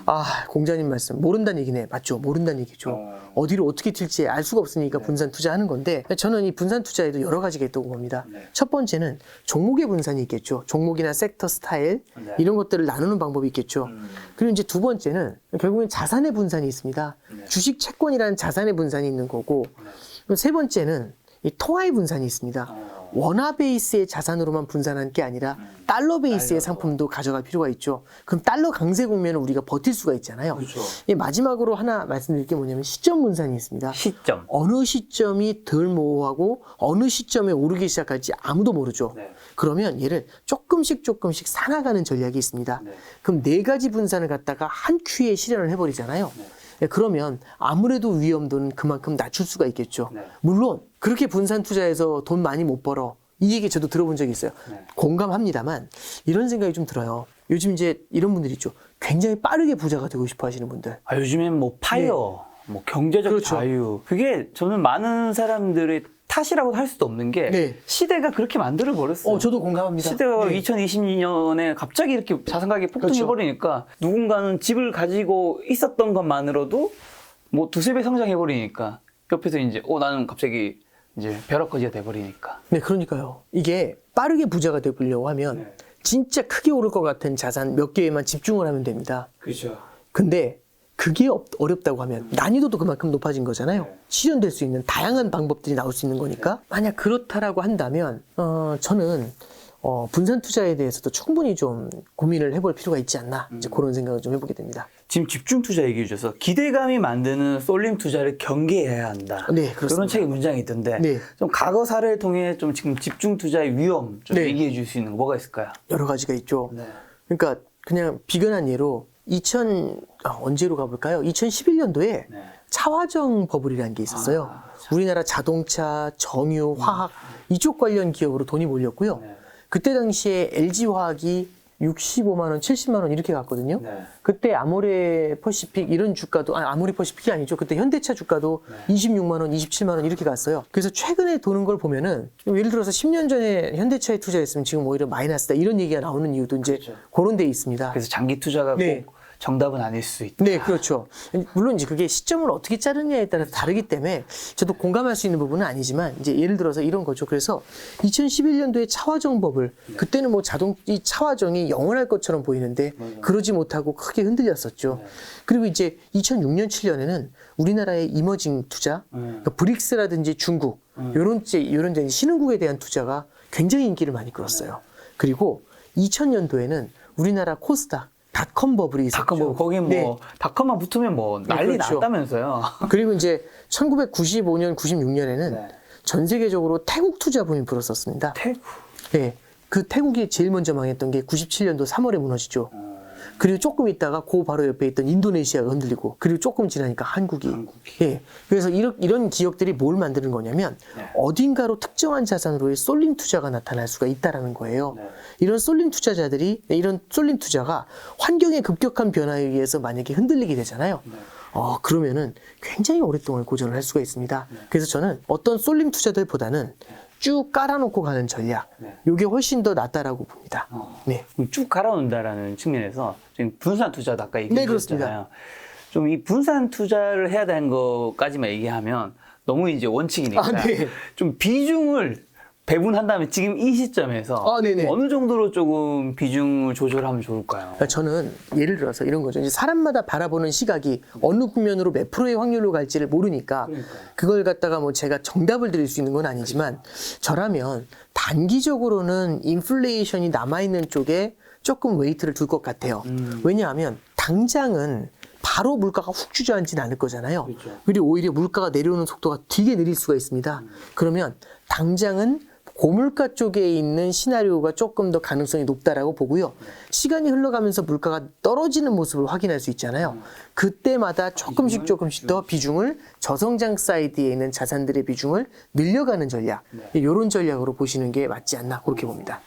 아, 공자님 말씀, 모른다는 얘기네. 맞죠? 모른다는 얘기죠. 어디로 어떻게 튈지 알 수가 없으니까 분산 투자하는 건데, 저는 이 분산 투자에도 여러 가지가 있다고 봅니다. 첫 번째는 종목의 분산이 있겠죠. 종목이나 섹터 스타일, 이런 것들을 나누는 방법이 있겠죠. 그리고 이제 두 번째는 결국엔 자산의 분산이 있습니다. 주식 채권이라는 자산의 분산이 있는 거고, 그리고 세 번째는 이 토화의 분산이 있습니다. 원화 베이스의 자산으로만 분산한 게 아니라 달러 베이스의 상품도 가져갈 필요가 있죠. 그럼 달러 강세 국면을 우리가 버틸 수가 있잖아요. 그렇죠. 예, 마지막으로 하나 말씀드릴 게 뭐냐면 시점 분산이 있습니다. 시점. 어느 시점이 덜 모호하고 어느 시점에 오르기 시작할지 아무도 모르죠. 그러면 얘를 조금씩 사나가는 전략이 있습니다. 그럼 4가지 분산을 갖다가 한 큐에 실현을 해버리잖아요. 예, 그러면 아무래도 위험도는 그만큼 낮출 수가 있겠죠. 물론 그렇게 분산 투자해서 돈 많이 못 벌어. 이 얘기 저도 들어본 적이 있어요. 공감합니다만 이런 생각이 좀 들어요. 요즘 이제 이런 분들 있죠. 굉장히 빠르게 부자가 되고 싶어 하시는 분들. 아, 요즘엔 뭐 파이어, 뭐 경제적 그렇죠. 자유. 그게 저는 많은 사람들의 탓이라고 할 수도 없는 게 네. 시대가 그렇게 만들어 버렸어요. 저도 공감합니다. 시대가 네. 2022년에 갑자기 이렇게 자산 가격이 폭등해버리니까 누군가는 집을 가지고 있었던 것만으로도 뭐 2~3배 성장해버리니까 옆에서 이제 나는 갑자기 이제 벼락거지가 돼버리니까. 네, 그러니까요. 이게 빠르게 부자가 되려고 하면 진짜 크게 오를 것 같은 자산 몇 개에만 집중을 하면 됩니다. 그렇죠. 근데 그게 어렵다고 하면 난이도도 그만큼 높아진 거잖아요. 실현될 수 있는 다양한 방법들이 나올 수 있는 거니까. 만약 그렇다라고 한다면 저는 분산 투자에 대해서도 충분히 좀 고민을 해볼 필요가 있지 않나 이제 그런 생각을 좀 해보게 됩니다. 지금 집중 투자 얘기해 주셔서 기대감이 만드는 쏠림 투자를 경계해야 한다. 네, 그렇습니다. 그런 책에 문장이 있던데 네. 좀 과거 사례를 통해 좀 지금 집중 투자의 위험 좀 네. 얘기해 줄 수 있는 거 뭐가 있을까요? 여러 가지가 있죠. 네. 그러니까 그냥 비근한 예로 언제로 가볼까요? 2011년도에 차화정 버블이라는 게 있었어요. 우리나라 자동차, 정유, 화학 이쪽 관련 기업으로 돈이 몰렸고요. 그때 당시에 LG화학이 65만 원, 70만 원 이렇게 갔거든요. 그때 아모레 퍼시픽 이런 주가도 아모레 퍼시픽이 아니죠. 그때 현대차 주가도 26만 원, 27만 원 이렇게 갔어요. 그래서 최근에 도는 걸 보면은 예를 들어서 10년 전에 현대차에 투자했으면 지금 오히려 마이너스다 이런 얘기가 나오는 이유도 이제 그런 데 있습니다. 그래서 장기 투자가 네. 꼭 정답은 아닐 수 있다. 네, 그렇죠. 물론 이제 그게 시점을 어떻게 자르냐에 따라서 다르기 때문에 저도 공감할 수 있는 부분은 아니지만 이제 예를 들어서 이런 거죠. 그래서 2011년도에 차화정 버블 그때는 뭐 이 차화정이 영원할 것처럼 보이는데 그러지 못하고 크게 흔들렸었죠. 그리고 이제 2006년, 7년에는 우리나라의 이머징 투자, 그러니까 브릭스라든지 중국 요런 데 신흥국에 대한 투자가 굉장히 인기를 많이 끌었어요. 그리고 2000년도에는 우리나라 코스닥 닷컴 버블이 있었죠. 닷컴 버블 거기 뭐 네. 닷컴만 붙으면 뭐 난리 그렇죠. 났다면서요. 그리고 이제 1995년, 96년에는 전 세계적으로 태국 투자 붐이 불었었습니다. 태국. 네. 그 태국이 제일 먼저 망했던 게 97년도 3월에 무너지죠. 그리고 조금 있다가 그 바로 옆에 있던 인도네시아가 흔들리고 그리고 조금 지나니까 한국이. 예. 그래서 이런 기업들이 뭘 만드는 거냐면 어딘가로 특정한 자산으로의 쏠림 투자가 나타날 수가 있다라는 거예요. 이런 쏠림 투자가 환경의 급격한 변화에 의해서 만약에 흔들리게 되잖아요. 그러면은 굉장히 오랫동안 고전을 할 수가 있습니다. 그래서 저는 어떤 쏠림 투자들보다는 쭉 깔아놓고 가는 전략, 이게 훨씬 더 낫다라고 봅니다. 네. 그럼 쭉 갈아놓는다라는 측면에서 지금 분산 투자도 아까 네, 얘기해 그렇습니다. 주셨잖아요. 좀 이 분산 투자를 해야 되는 것까지만 얘기하면 너무 이제 원칙이니까 네. 좀 비중을 배분한 다음에 지금 이 시점에서 네네. 어느 정도로 조금 비중을 조절하면 좋을까요? 그러니까 저는 예를 들어서 이런 거죠. 이제 사람마다 바라보는 시각이 어느 국면으로 몇 프로의 확률로 갈지를 모르니까 그걸 갖다가 뭐 제가 정답을 드릴 수 있는 건 아니지만 저라면 단기적으로는 인플레이션이 남아있는 쪽에 조금 웨이트를 둘 것 같아요. 왜냐하면 당장은 바로 물가가 훅 주저앉진 않을 거잖아요. 그리고 오히려 물가가 내려오는 속도가 되게 느릴 수가 있습니다. 그러면 당장은 고물가 쪽에 있는 시나리오가 조금 더 가능성이 높다라고 보고요. 시간이 흘러가면서 물가가 떨어지는 모습을 확인할 수 있잖아요. 그때마다 조금씩 더 비중을 저성장 사이드에 있는 자산들의 비중을 늘려가는 전략. 이런 전략으로 보시는 게 맞지 않나 그렇게 봅니다.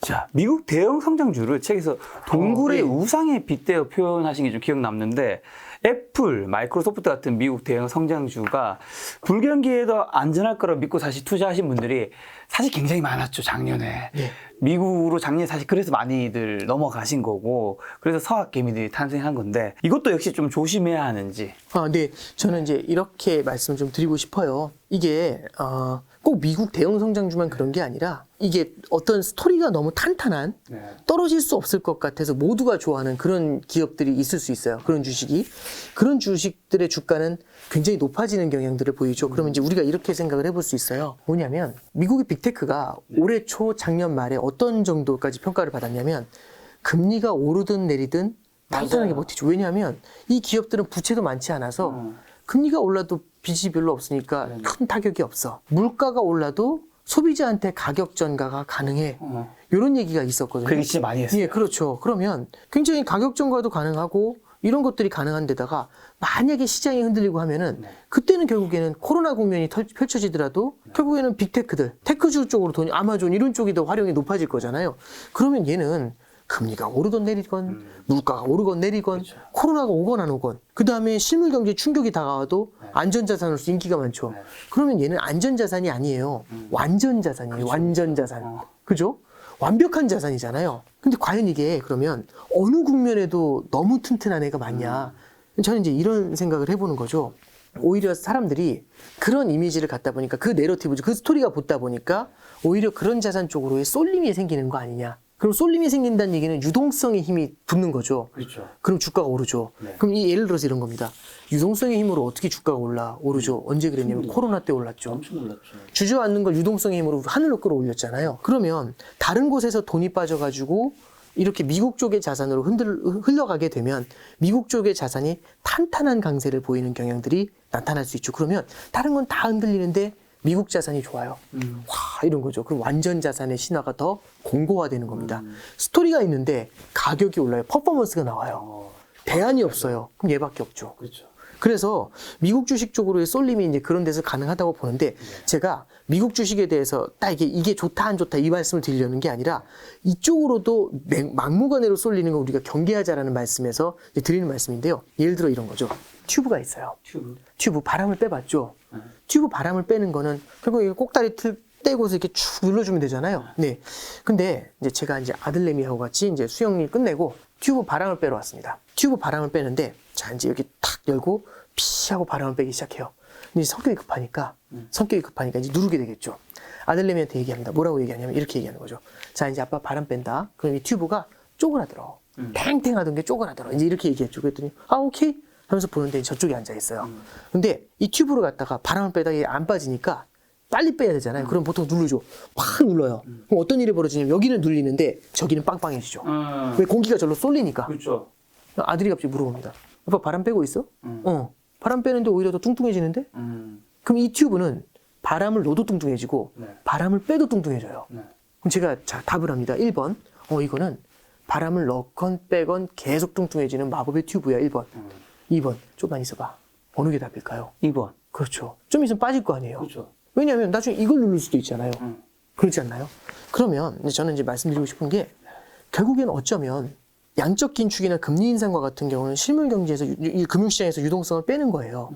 자, 미국 대형 성장주를 책에서 동굴의 우상에 빗대어 표현하신 게 좀 기억 남는데 애플, 마이크로소프트 같은 미국 대형 성장주가 불경기에도 안전할 거라 믿고 사실 투자하신 분들이 사실 굉장히 많았죠, 작년에. 미국으로 작년에 사실 그래서 많이들 넘어가신 거고 그래서 서학 개미들이 탄생한 건데 이것도 역시 좀 조심해야 하는지. 네. 저는 이제 이렇게 말씀을 좀 드리고 싶어요. 이게 꼭 미국 대형 성장주만 그런 게 아니라 이게 어떤 스토리가 너무 탄탄한 떨어질 수 없을 것 같아서 모두가 좋아하는 그런 기업들이 있을 수 있어요. 그런 주식이. 그런 주식들의 주가는 굉장히 높아지는 경향들을 보이죠. 그러면 이제 우리가 이렇게 생각을 해볼 수 있어요. 뭐냐면 미국의 빅테크가 올해 초 작년 말에 어떤 정도까지 평가를 받았냐면 금리가 오르든 내리든 탄탄하게 버티죠. 왜냐하면 이 기업들은 부채도 많지 않아서 금리가 올라도 빚이 별로 없으니까 큰 타격이 없어. 물가가 올라도 소비자한테 가격 전가가 가능해. 이런 얘기가 있었거든요. 그 얘기 진짜 많이 했어요. 예, 그렇죠. 그러면 굉장히 가격 전가도 가능하고 이런 것들이 가능한 데다가 만약에 시장이 흔들리고 하면은 그때는 결국에는 코로나 국면이 펼쳐지더라도 결국에는 빅테크들, 테크주 쪽으로 돈이 아마존 이런 쪽이 더 활용이 높아질 거잖아요. 그러면 얘는 금리가 오르건 내리건 물가가 오르건 내리건 코로나가 오건 안 오건 그 다음에 실물 경제 충격이 다가와도 안전자산으로서 인기가 많죠. 그러면 얘는 안전자산이 아니에요. 완전자산이에요. 완전자산. 그죠? 완벽한 자산이잖아요. 근데 과연 이게 그러면 어느 국면에도 너무 튼튼한 애가 맞냐? 저는 이제 이런 생각을 해보는 거죠. 오히려 사람들이 그런 이미지를 갖다 보니까 그 내러티브, 그 스토리가 붙다 보니까 오히려 그런 자산 쪽으로의 쏠림이 생기는 거 아니냐. 그럼 쏠림이 생긴다는 얘기는 유동성의 힘이 붙는 거죠. 그렇죠. 그럼 주가가 오르죠. 그럼 예를 들어서 이런 겁니다. 유동성의 힘으로 어떻게 주가가 오르죠. 언제 그랬냐면 코로나 때 올랐죠. 엄청 올랐죠. 주저앉는 걸 유동성의 힘으로 하늘로 끌어올렸잖아요. 그러면 다른 곳에서 돈이 빠져가지고 이렇게 미국 쪽의 자산으로 흘러가게 되면 미국 쪽의 자산이 탄탄한 강세를 보이는 경향들이 나타날 수 있죠. 그러면 다른 건 다 흔들리는데 미국 자산이 좋아요. 와, 이런 거죠. 그럼 완전 자산의 신화가 더 공고화되는 겁니다. 스토리가 있는데 가격이 올라요. 퍼포먼스가 나와요. 대안이 없어요. 그럼 얘밖에 없죠. 그렇죠. 그래서 미국 주식 쪽으로의 쏠림이 이제 그런 데서 가능하다고 보는데 제가 미국 주식에 대해서 딱 이게 좋다 안 좋다 이 말씀을 드리려는 게 아니라 이쪽으로도 막무가내로 쏠리는 거 우리가 경계하자라는 말씀에서 드리는 말씀인데요. 예를 들어 이런 거죠. 튜브가 있어요. 튜브 바람을 빼봤죠. 튜브 바람을 빼는 거는 결국 이거 꼭다리 떼고서 이렇게 쭉 눌러주면 되잖아요. 네. 근데 이제 제가 이제 아들내미하고 같이 이제 수영일 끝내고 튜브 바람을 빼러 왔습니다. 튜브 바람을 빼는데 자 이제 여기 탁 열고 피 하고 바람을 빼기 시작해요. 근데 성격이 급하니까 이제 누르게 되겠죠. 아들내미한테 얘기합니다. 뭐라고 얘기하냐면 이렇게 얘기하는 거죠. 자 이제 아빠 바람 뺀다. 그럼 이 튜브가 쪼그라들어. 탱탱하던 게 쪼그라들어. 이제 이렇게 얘기했죠. 그랬더니 아 오케이 하면서 보는데 저쪽에 앉아 있어요. 근데 이 튜브를 갖다가 바람을 빼다가 안 빠지니까 빨리 빼야 되잖아요. 그럼 보통 누르죠. 확 눌러요. 그럼 어떤 일이 벌어지냐면 여기는 눌리는데 저기는 빵빵해지죠. 왜 공기가 절로 쏠리니까. 그렇죠. 아들이 갑자기 물어봅니다. 아빠 바람 빼고 있어? 바람 빼는데 오히려 더 뚱뚱해지는데? 그럼 이 튜브는 바람을 넣어도 뚱뚱해지고 바람을 빼도 뚱뚱해져요. 그럼 제가 자, 답을 합니다. 1번. 이거는 바람을 넣건 빼건 계속 뚱뚱해지는 마법의 튜브야. 1번. 2번. 좀만 있어봐. 어느 게 답일까요? 2번. 그렇죠. 좀 있으면 빠질 거 아니에요. 그렇죠. 왜냐하면 나중에 이걸 누를 수도 있잖아요. 그렇지 않나요? 그러면 저는 이제 말씀드리고 싶은 게 결국에는 어쩌면 양적 긴축이나 금리 인상과 같은 경우는 실물 경제에서 이 금융시장에서 유동성을 빼는 거예요.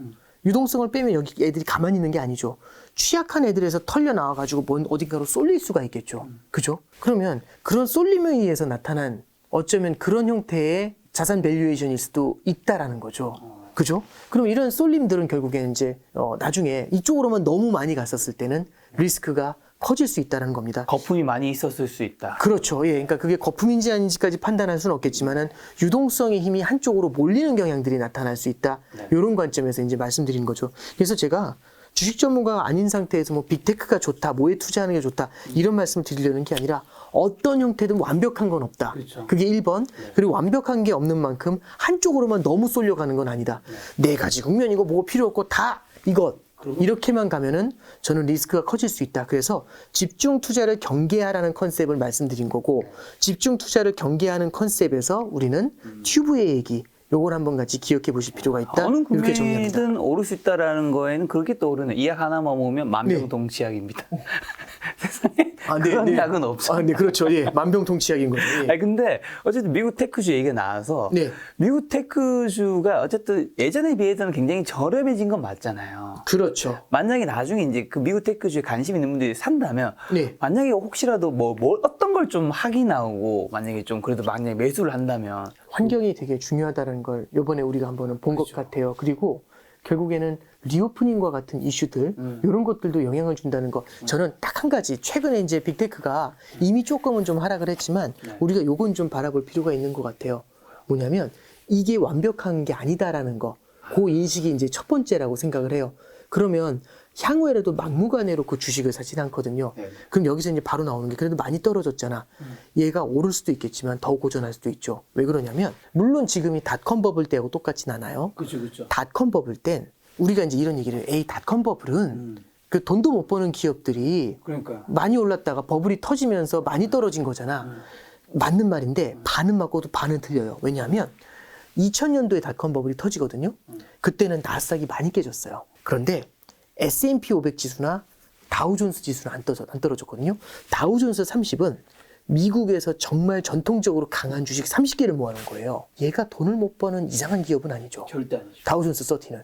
유동성을 빼면 여기 애들이 가만히 있는 게 아니죠. 취약한 애들에서 털려 나와가지고 어딘가로 쏠릴 수가 있겠죠. 그죠? 그러면 그런 쏠림에 의해서 나타난 어쩌면 그런 형태의 자산 밸류에이션일 수도 있다라는 거죠. 그죠? 그럼 이런 쏠림들은 결국에는 이제 나중에 이쪽으로만 너무 많이 갔었을 때는 리스크가 커질 수 있다는 겁니다. 거품이 많이 있었을 수 있다. 그렇죠. 예. 그러니까 그게 거품인지 아닌지까지 판단할 수는 없겠지만은 유동성의 힘이 한쪽으로 몰리는 경향들이 나타날 수 있다. 이런 관점에서 이제 말씀드린 거죠. 그래서 제가 주식 전문가가 아닌 상태에서 뭐 빅테크가 좋다, 뭐에 투자하는 게 좋다 이런 말씀을 드리려는 게 아니라 어떤 형태든 완벽한 건 없다. 그렇죠. 그게 1번. 그리고 완벽한 게 없는 만큼 한쪽으로만 너무 쏠려가는 건 아니다. 네 가지 국면이고 뭐 필요 없고 다 이것. 이렇게만 가면은 저는 리스크가 커질 수 있다. 그래서 집중 투자를 경계하라는 컨셉을 말씀드린 거고 집중 투자를 경계하는 컨셉에서 우리는 튜브의 얘기 요걸 한번 같이 기억해 보실 필요가 있다. 어느 이렇게 정리합니다. 국민이든 오를 수 있다라는 거에는 그렇게 떠오르는 이약 하나만 모으면 만병통치약입니다. 세상에 그런 약은 없죠. 아, 네, 그렇죠. 예, 만병통치약인 거죠. 예. 아니 근데 어쨌든 미국 테크주 얘기가 나와서 네. 미국 테크주가 어쨌든 예전에 비해서는 굉장히 저렴해진 건 맞잖아요. 그렇죠. 만약에 나중에 이제 그 미국 테크주에 관심 있는 분들이 산다면 네. 만약에 혹시라도 뭐 어떤 걸 좀 확인하고 만약에 좀 그래도 만약에 매수를 한다면 환경이 되게 중요하다는 걸 이번에 우리가 한번은 본 것 같아요. 그리고 결국에는 리오프닝과 같은 이슈들 이런 것들도 영향을 준다는 거. 저는 딱 한 가지 최근에 이제 빅테크가 이미 조금은 좀 하락을 했지만 우리가 요건 좀 바라볼 필요가 있는 것 같아요. 뭐냐면 이게 완벽한 게 아니다라는 거. 그 인식이 이제 첫 번째라고 생각을 해요. 그러면 향후에라도 막무가내로 그 주식을 사진 않거든요. 그럼 여기서 이제 바로 나오는 게 그래도 많이 떨어졌잖아. 얘가 오를 수도 있겠지만 더 고전할 수도 있죠. 왜 그러냐면 물론 지금이 닷컴 버블 때하고 똑같진 않아요. 그렇죠. 닷컴 버블 땐 우리가 이제 이런 얘기를 해요. 에이, 닷컴 버블은 그 돈도 못 버는 기업들이 그러니까 많이 올랐다가 버블이 터지면서 많이 떨어진 거잖아. 맞는 말인데 반은 맞고도 반은 틀려요. 왜냐하면 2000년도에 닷컴 버블이 터지거든요. 그때는 나스닥이 많이 깨졌어요. 그런데 S&P 500 지수나 다우존스 지수는 안 떨어졌거든요. 다우존스 30은 미국에서 정말 전통적으로 강한 주식 30개를 모아놓은 거예요. 얘가 돈을 못 버는 이상한 기업은 아니죠. 절대 아니죠. 다우존스 30는.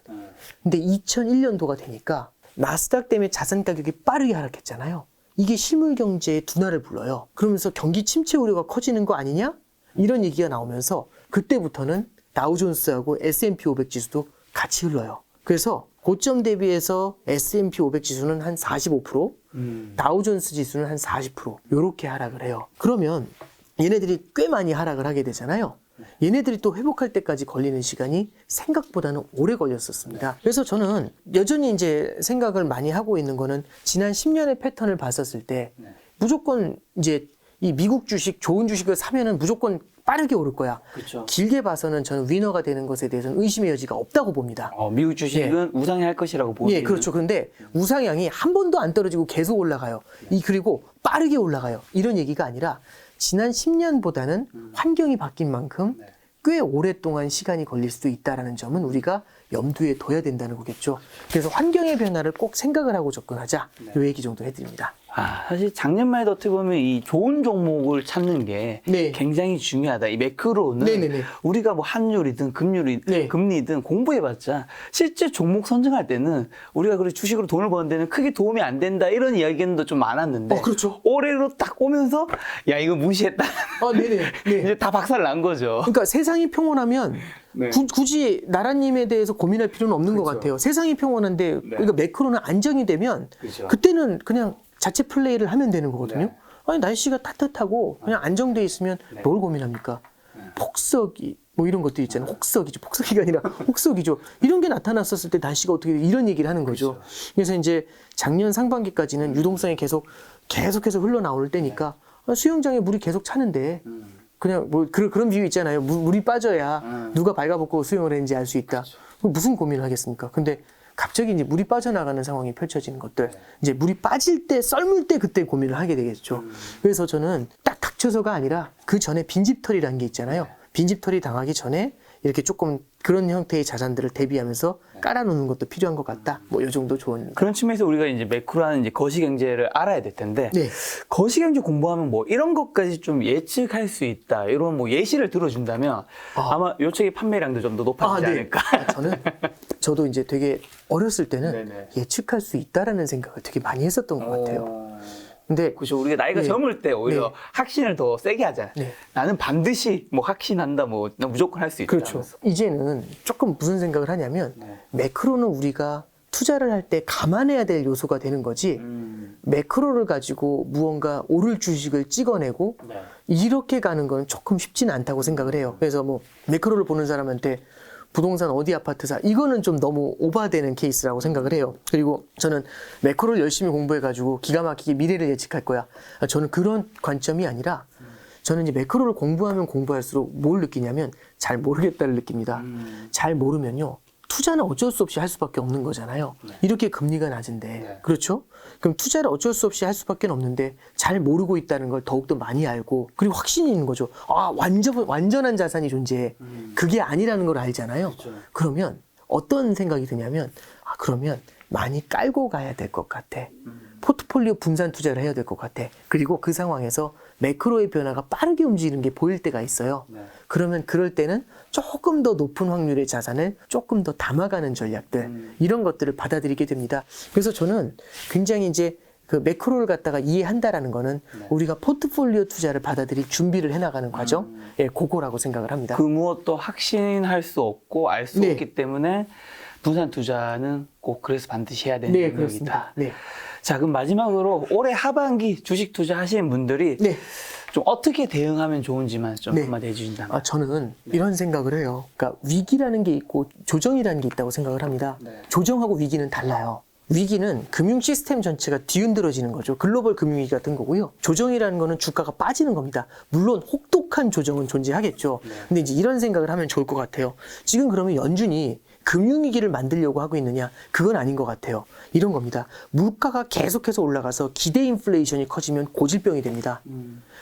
근데 2001년도가 되니까 나스닥 때문에 자산 가격이 빠르게 하락했잖아요. 이게 실물 경제의 둔화를 불러요. 그러면서 경기 침체 우려가 커지는 거 아니냐? 이런 얘기가 나오면서 그때부터는 다우존스하고 S&P 500 지수도 같이 흘러요. 그래서 고점 대비해서 S&P 500 지수는 한 45%, 다우존스 지수는 한 40% 이렇게 하락을 해요. 그러면 얘네들이 꽤 많이 하락을 하게 되잖아요. 얘네들이 또 회복할 때까지 걸리는 시간이 생각보다는 오래 걸렸었습니다. 그래서 저는 여전히 이제 생각을 많이 하고 있는 거는 지난 10년의 패턴을 봤었을 때 무조건 이제 이 미국 주식, 좋은 주식을 사면은 무조건 빠르게 오를 거야. 그렇죠. 길게 봐서는 저는 위너가 되는 것에 대해서는 의심의 여지가 없다고 봅니다. 미국 주식은 우상향할 것이라고 보는. 예, 그렇죠. 그런데 우상향이 한 번도 안 떨어지고 계속 올라가요. 그리고 빠르게 올라가요. 이런 얘기가 아니라 지난 10년보다는 환경이 바뀐 만큼 꽤 오랫동안 시간이 걸릴 수도 있다는 점은 우리가 염두에 둬야 된다는 거겠죠. 그래서 환경의 변화를 꼭 생각을 하고 접근하자. 이 얘기 정도 해드립니다. 사실 작년만 해도 어떻게 보면 이 좋은 종목을 찾는 게 굉장히 중요하다. 이 매크로는 우리가 뭐 환율이든 금리든 공부해봤자 실제 종목 선정할 때는 우리가 그래 주식으로 돈을 버는 데는 크게 도움이 안 된다 이런 이야기는 좀 많았는데 그렇죠. 올해로 딱 오면서 야 이거 무시했다. 이제 다 박살 난 거죠. 그러니까 세상이 평온하면 굳이 나라님에 대해서 고민할 필요는 없는 것 같아요. 세상이 평온한데 그러니까 매크로는 안정이 되면 그때는 그냥 자체 플레이를 하면 되는 거거든요. 아니 날씨가 따뜻하고 그냥 안정돼 있으면 뭘 고민합니까? 폭설이 뭐 이런 것들 있잖아요. 폭설이가 아니라 혹석이죠. 이런 게 나타났었을 때 날씨가 어떻게 이런 얘기를 하는 거죠. 그래서 이제 작년 상반기까지는 유동성이 계속해서 흘러나올 때니까 수영장에 물이 계속 차는데 그냥 뭐 그런 비유 있잖아요. 물이 빠져야 누가 발가벗고 수영을 했는지 알 수 있다. 무슨 고민을 하겠습니까? 근데 갑자기 이제 물이 빠져나가는 상황이 펼쳐지는 것들, 이제 물이 빠질 때, 썰물 때 그때 고민을 하게 되겠죠. 그래서 저는 딱 닥쳐서가 아니라 그 전에 빈집털이라는 게 있잖아요. 빈집털이 당하기 전에 이렇게 조금 그런 형태의 자산들을 대비하면서 깔아놓는 것도 필요한 것 같다. 뭐 이 정도 좋은. 그런 측면에서 우리가 이제 매크로하는 이제 거시경제를 알아야 될 텐데 네. 거시경제 공부하면 뭐 이런 것까지 좀 예측할 수 있다. 이런 뭐 예시를 들어준다면 아마 요 책의 판매량도 좀 더 높아지지 않을까. 저도 이제 되게 어렸을 때는 네네. 예측할 수 있다라는 생각을 되게 많이 했었던 것 같아요. 근데 그렇죠. 우리가 나이가 네. 젊을 때 오히려 네. 확신을 더 세게 하잖아요. 네. 나는 반드시 뭐 확신한다, 뭐 나 무조건 할 수 있다. 그렇죠. 하면서. 이제는 조금 무슨 생각을 하냐면 네. 매크로는 우리가 투자를 할 때 감안해야 될 요소가 되는 거지 매크로를 가지고 무언가 오를 주식을 찍어내고 네. 이렇게 가는 건 조금 쉽지는 않다고 생각을 해요. 그래서 뭐 매크로를 보는 사람한테 부동산 어디 아파트 사 이거는 좀 너무 오바되는 케이스라고 생각을 해요. 그리고 저는 매크로를 열심히 공부해가지고 기가 막히게 미래를 예측할 거야. 저는 그런 관점이 아니라 저는 이제 매크로를 공부하면 공부할수록 뭘 느끼냐면 잘 모르겠다를 느낍니다. 잘 모르면요. 투자는 어쩔 수 없이 할 수밖에 없는 거잖아요. 이렇게 금리가 낮은데. 그렇죠? 그럼 투자를 어쩔 수 없이 할 수밖에 없는데 잘 모르고 있다는 걸 더욱더 많이 알고 그리고 확신이 있는 거죠. 아, 완전한 자산이 존재해. 그게 아니라는 걸 알잖아요. 그러면 어떤 생각이 드냐면 그러면 많이 깔고 가야 될 것 같아. 포트폴리오 분산 투자를 해야 될 것 같아. 그리고 그 상황에서 매크로의 변화가 빠르게 움직이는 게 보일 때가 있어요. 그러면 그럴 때는 조금 더 높은 확률의 자산을 조금 더 담아가는 전략들 이런 것들을 받아들이게 됩니다. 그래서 저는 굉장히 이제 그 매크로를 갖다가 이해한다라는 거는 우리가 포트폴리오 투자를 받아들일 준비를 해나가는 과정, 그거라고 생각을 합니다. 그 무엇도 확신할 수 없고 알 수 없기 때문에 분산 투자는 꼭 그래서 반드시 해야 되는 영역이다. 그렇습니다. 네. 자, 그럼 마지막으로 올해 하반기 주식 투자 하시는 분들이 좀 어떻게 대응하면 좋은지만 좀 한마디 해주신다면. 저는 이런 생각을 해요. 그러니까 위기라는 게 있고 조정이라는 게 있다고 생각을 합니다. 조정하고 위기는 달라요. 위기는 금융 시스템 전체가 뒤흔들어지는 거죠. 글로벌 금융위기 같은 거고요. 조정이라는 거는 주가가 빠지는 겁니다. 물론 혹독한 조정은 존재하겠죠. 근데 이제 이런 생각을 하면 좋을 것 같아요. 지금 그러면 연준이 금융위기를 만들려고 하고 있느냐? 그건 아닌 것 같아요. 이런 겁니다. 물가가 계속해서 올라가서 기대 인플레이션이 커지면 고질병이 됩니다.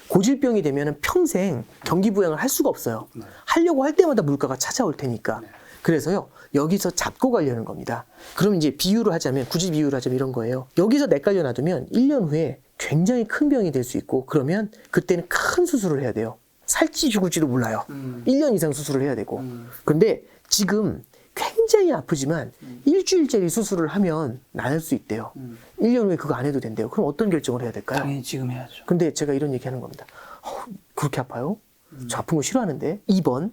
고질병이 되면 평생 경기 부양을 할 수가 없어요. 하려고 할 때마다 물가가 찾아올 테니까. 그래서요, 여기서 잡고 가려는 겁니다. 그럼 이제 비유를 하자면, 굳이 비유를 하자면 이런 거예요. 여기서 내깔려 놔두면 1년 후에 굉장히 큰 병이 될 수 있고, 그러면 그때는 큰 수술을 해야 돼요. 살지 죽을지도 몰라요. 1년 이상 수술을 해야 되고. 근데 지금 굉장히 아프지만 일주일짜리 수술을 하면 나을 수 있대요. 1년 후에 그거 안 해도 된대요. 그럼 어떤 결정을 해야 될까요? 당연히 지금 해야죠. 근데 제가 이런 얘기 하는 겁니다. 그렇게 아파요? 저 아픈 거 싫어하는데? 2번,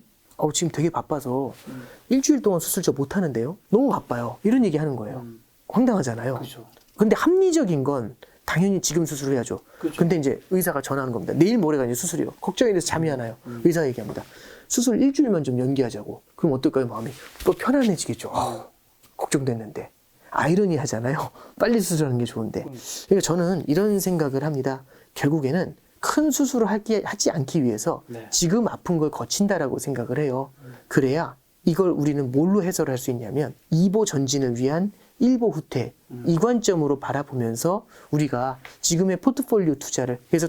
지금 되게 바빠서 일주일 동안 수술 저 못 하는데요? 너무 바빠요. 이런 얘기 하는 거예요. 황당하잖아요. 그렇죠. 근데 합리적인 건 당연히 지금 수술을 해야죠. 근데 이제 의사가 전화하는 겁니다. 내일 모레가 이제 수술이요. 걱정이 돼서 잠이 안 와요. 의사가 얘기합니다. 수술 일주일만 좀 연기하자고. 그럼 어떨까요? 마음이 또 편안해지겠죠. 걱정됐는데. 아이러니 하잖아요. 빨리 수술하는 게 좋은데. 그러니까 저는 이런 생각을 합니다. 결국에는 큰 수술을 하지 않기 위해서 지금 아픈 걸 거친다라고 생각을 해요. 그래야 이걸 우리는 뭘로 해설할 수 있냐면 2보 전진을 위한 1보 후퇴 이 관점으로 바라보면서 우리가 지금의 포트폴리오 투자를 그래서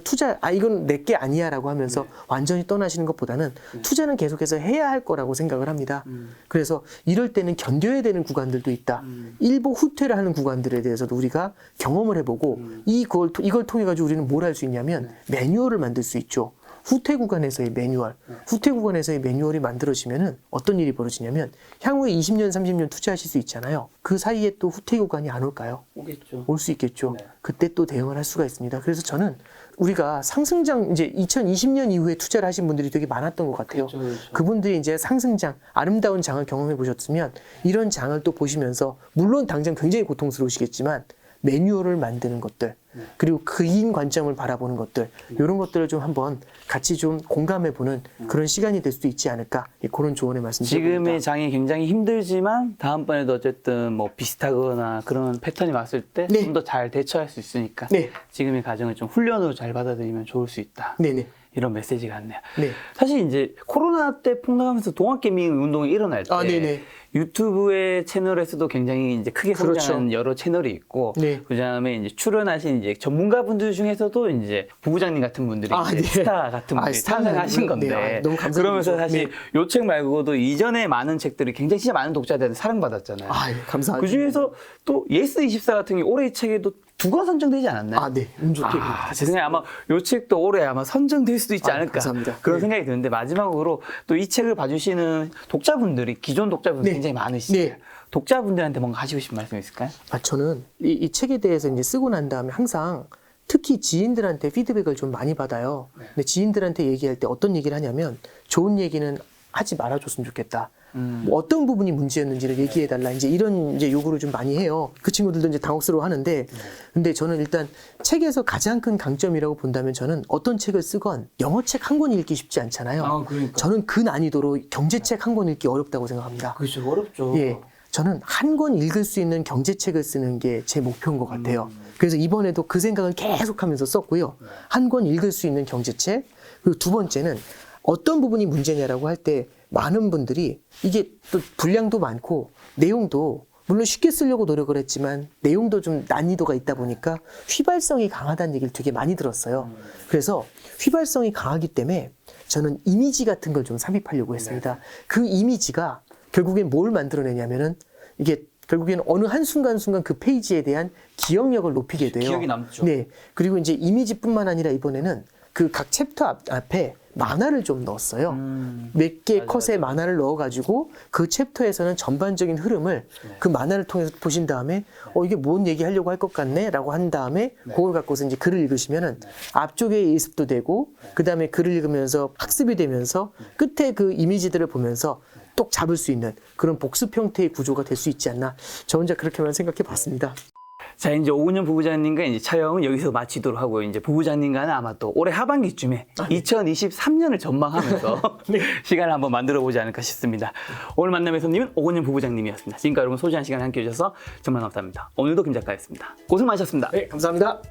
이건 내게 아니야 라고 하면서 완전히 떠나시는 것보다는 투자는 계속해서 해야 할 거라고 생각을 합니다. 그래서 이럴 때는 견뎌야 되는 구간들도 있다. 1보 후퇴를 하는 구간들에 대해서도 우리가 경험을 해보고 이걸 통해 가지고 우리는 뭘 할 수 있냐면 매뉴얼을 만들 수 있죠. 후퇴 구간에서의 매뉴얼. 후퇴 구간에서의 매뉴얼이 만들어지면은 어떤 일이 벌어지냐면 향후에 20년, 30년 투자하실 수 있잖아요. 그 사이에 또 후퇴 구간이 안 올까요? 오겠죠. 올 수 있겠죠. 그때 또 대응을 할 수가 있습니다. 그래서 저는 우리가 상승장 이제 2020년 이후에 투자를 하신 분들이 되게 많았던 것 같아요. 그렇죠. 그분들이 이제 상승장, 아름다운 장을 경험해 보셨으면 이런 장을 또 보시면서 물론 당장 굉장히 고통스러우시겠지만 매뉴얼을 만드는 것들 그리고 긴 관점을 바라보는 것들 이런 것들을 좀 한번 같이 좀 공감해보는 그런 시간이 될 수도 있지 않을까 그런 조언의 말씀드립니다. 지금의 장이 굉장히 힘들지만 다음번에도 어쨌든 뭐 비슷하거나 그런 패턴이 왔을 때 좀 더 잘 대처할 수 있으니까 지금의 과정을 좀 훈련으로 잘 받아들이면 좋을 수 있다. 네네. 이런 메시지가 같네요. 네. 사실 이제 코로나 때 폭락하면서 동학개미 운동이 일어날 때 네네. 유튜브의 채널에서도 굉장히 이제 크게 성장한 그렇죠. 여러 채널이 있고, 네. 그다음에 이제 출연하신 이제 전문가분들 중에서도 이제 부부장님 같은 분들이 이제 네. 스타 같은 분들이 탄생하신 건데, 네. 너무 감사드리죠. 그러면서 사실 네. 요 책 말고도 이전에 많은 책들이 굉장히 진짜 많은 독자들한테 사랑받았잖아요. 감사합니다. 그 중에서 또 예스24 같은 게 올해 이 책에도 2권 선정되지 않았나요? 네. 운 좋게. 제 생각에 아마 요 책도 올해 아마 선정될 수도 있지 않을까. 감사합니다. 그런 네. 생각이 드는데, 마지막으로 또 이 책을 봐주시는 독자분들이, 기존 독자분들이 네. 굉장히 많으시죠. 네. 독자분들한테 뭔가 하시고 싶은 말씀 있을까요? 저는 이 책에 대해서 이제 쓰고 난 다음에 항상 특히 지인들한테 피드백을 좀 많이 받아요. 근데 지인들한테 얘기할 때 어떤 얘기를 하냐면, 좋은 얘기는 하지 말아줬으면 좋겠다. 뭐 어떤 부분이 문제였는지를 얘기해달라. 이제 이런 이제 요구를 좀 많이 해요. 그 친구들도 이제 당혹스러워 하는데, 근데 저는 일단 책에서 가장 큰 강점이라고 본다면, 저는 어떤 책을 쓰건 영어 책 한 권 읽기 쉽지 않잖아요. 그러니까. 저는 그 난이도로 경제책 한 권 읽기 어렵다고 생각합니다. 그렇죠. 어렵죠. 예. 저는 한 권 읽을 수 있는 경제책을 쓰는 게 제 목표인 것 같아요. 그래서 이번에도 그 생각을 계속하면서 썼고요. 한 권 읽을 수 있는 경제책. 그리고 두 번째는 어떤 부분이 문제냐라고 할 때, 많은 분들이 이게 또 분량도 많고 내용도 물론 쉽게 쓰려고 노력을 했지만 내용도 좀 난이도가 있다 보니까 휘발성이 강하다는 얘기를 되게 많이 들었어요. 그래서 휘발성이 강하기 때문에 저는 이미지 같은 걸 좀 삽입하려고 했습니다. 그 이미지가 결국엔 뭘 만들어내냐면은, 이게 결국에는 어느 한순간순간 그 페이지에 대한 기억력을 높이게 돼요. 기억이 남죠. 네. 그리고 이제 이미지뿐만 아니라 이번에는 그 각 챕터 앞에 만화를 좀 넣었어요. 몇 개 컷의 만화를 넣어가지고 그 챕터에서는 전반적인 흐름을 그 만화를 통해서 보신 다음에 이게 뭔 얘기 하려고 할 것 같네? 라고 한 다음에 그걸 갖고서 이제 글을 읽으시면은 앞쪽에 예습도 되고, 그 다음에 글을 읽으면서 학습이 되면서 끝에 그 이미지들을 보면서 똑 잡을 수 있는 그런 복습 형태의 구조가 될 수 있지 않나. 저 혼자 그렇게만 생각해 봤습니다. 자, 이제 오은영 부부장님과 이제 촬영은 여기서 마치도록 하고요. 이제 부부장님과는 아마 또 올해 하반기쯤에 2023년을 전망하면서 시간을 한번 만들어 보지 않을까 싶습니다. 오늘 만남의 손님은 오은영 부부장님이었습니다. 지금까지 여러분 소중한 시간 함께 해주셔서 정말 감사합니다. 오늘도 김 작가였습니다. 고생 많으셨습니다. 네, 감사합니다.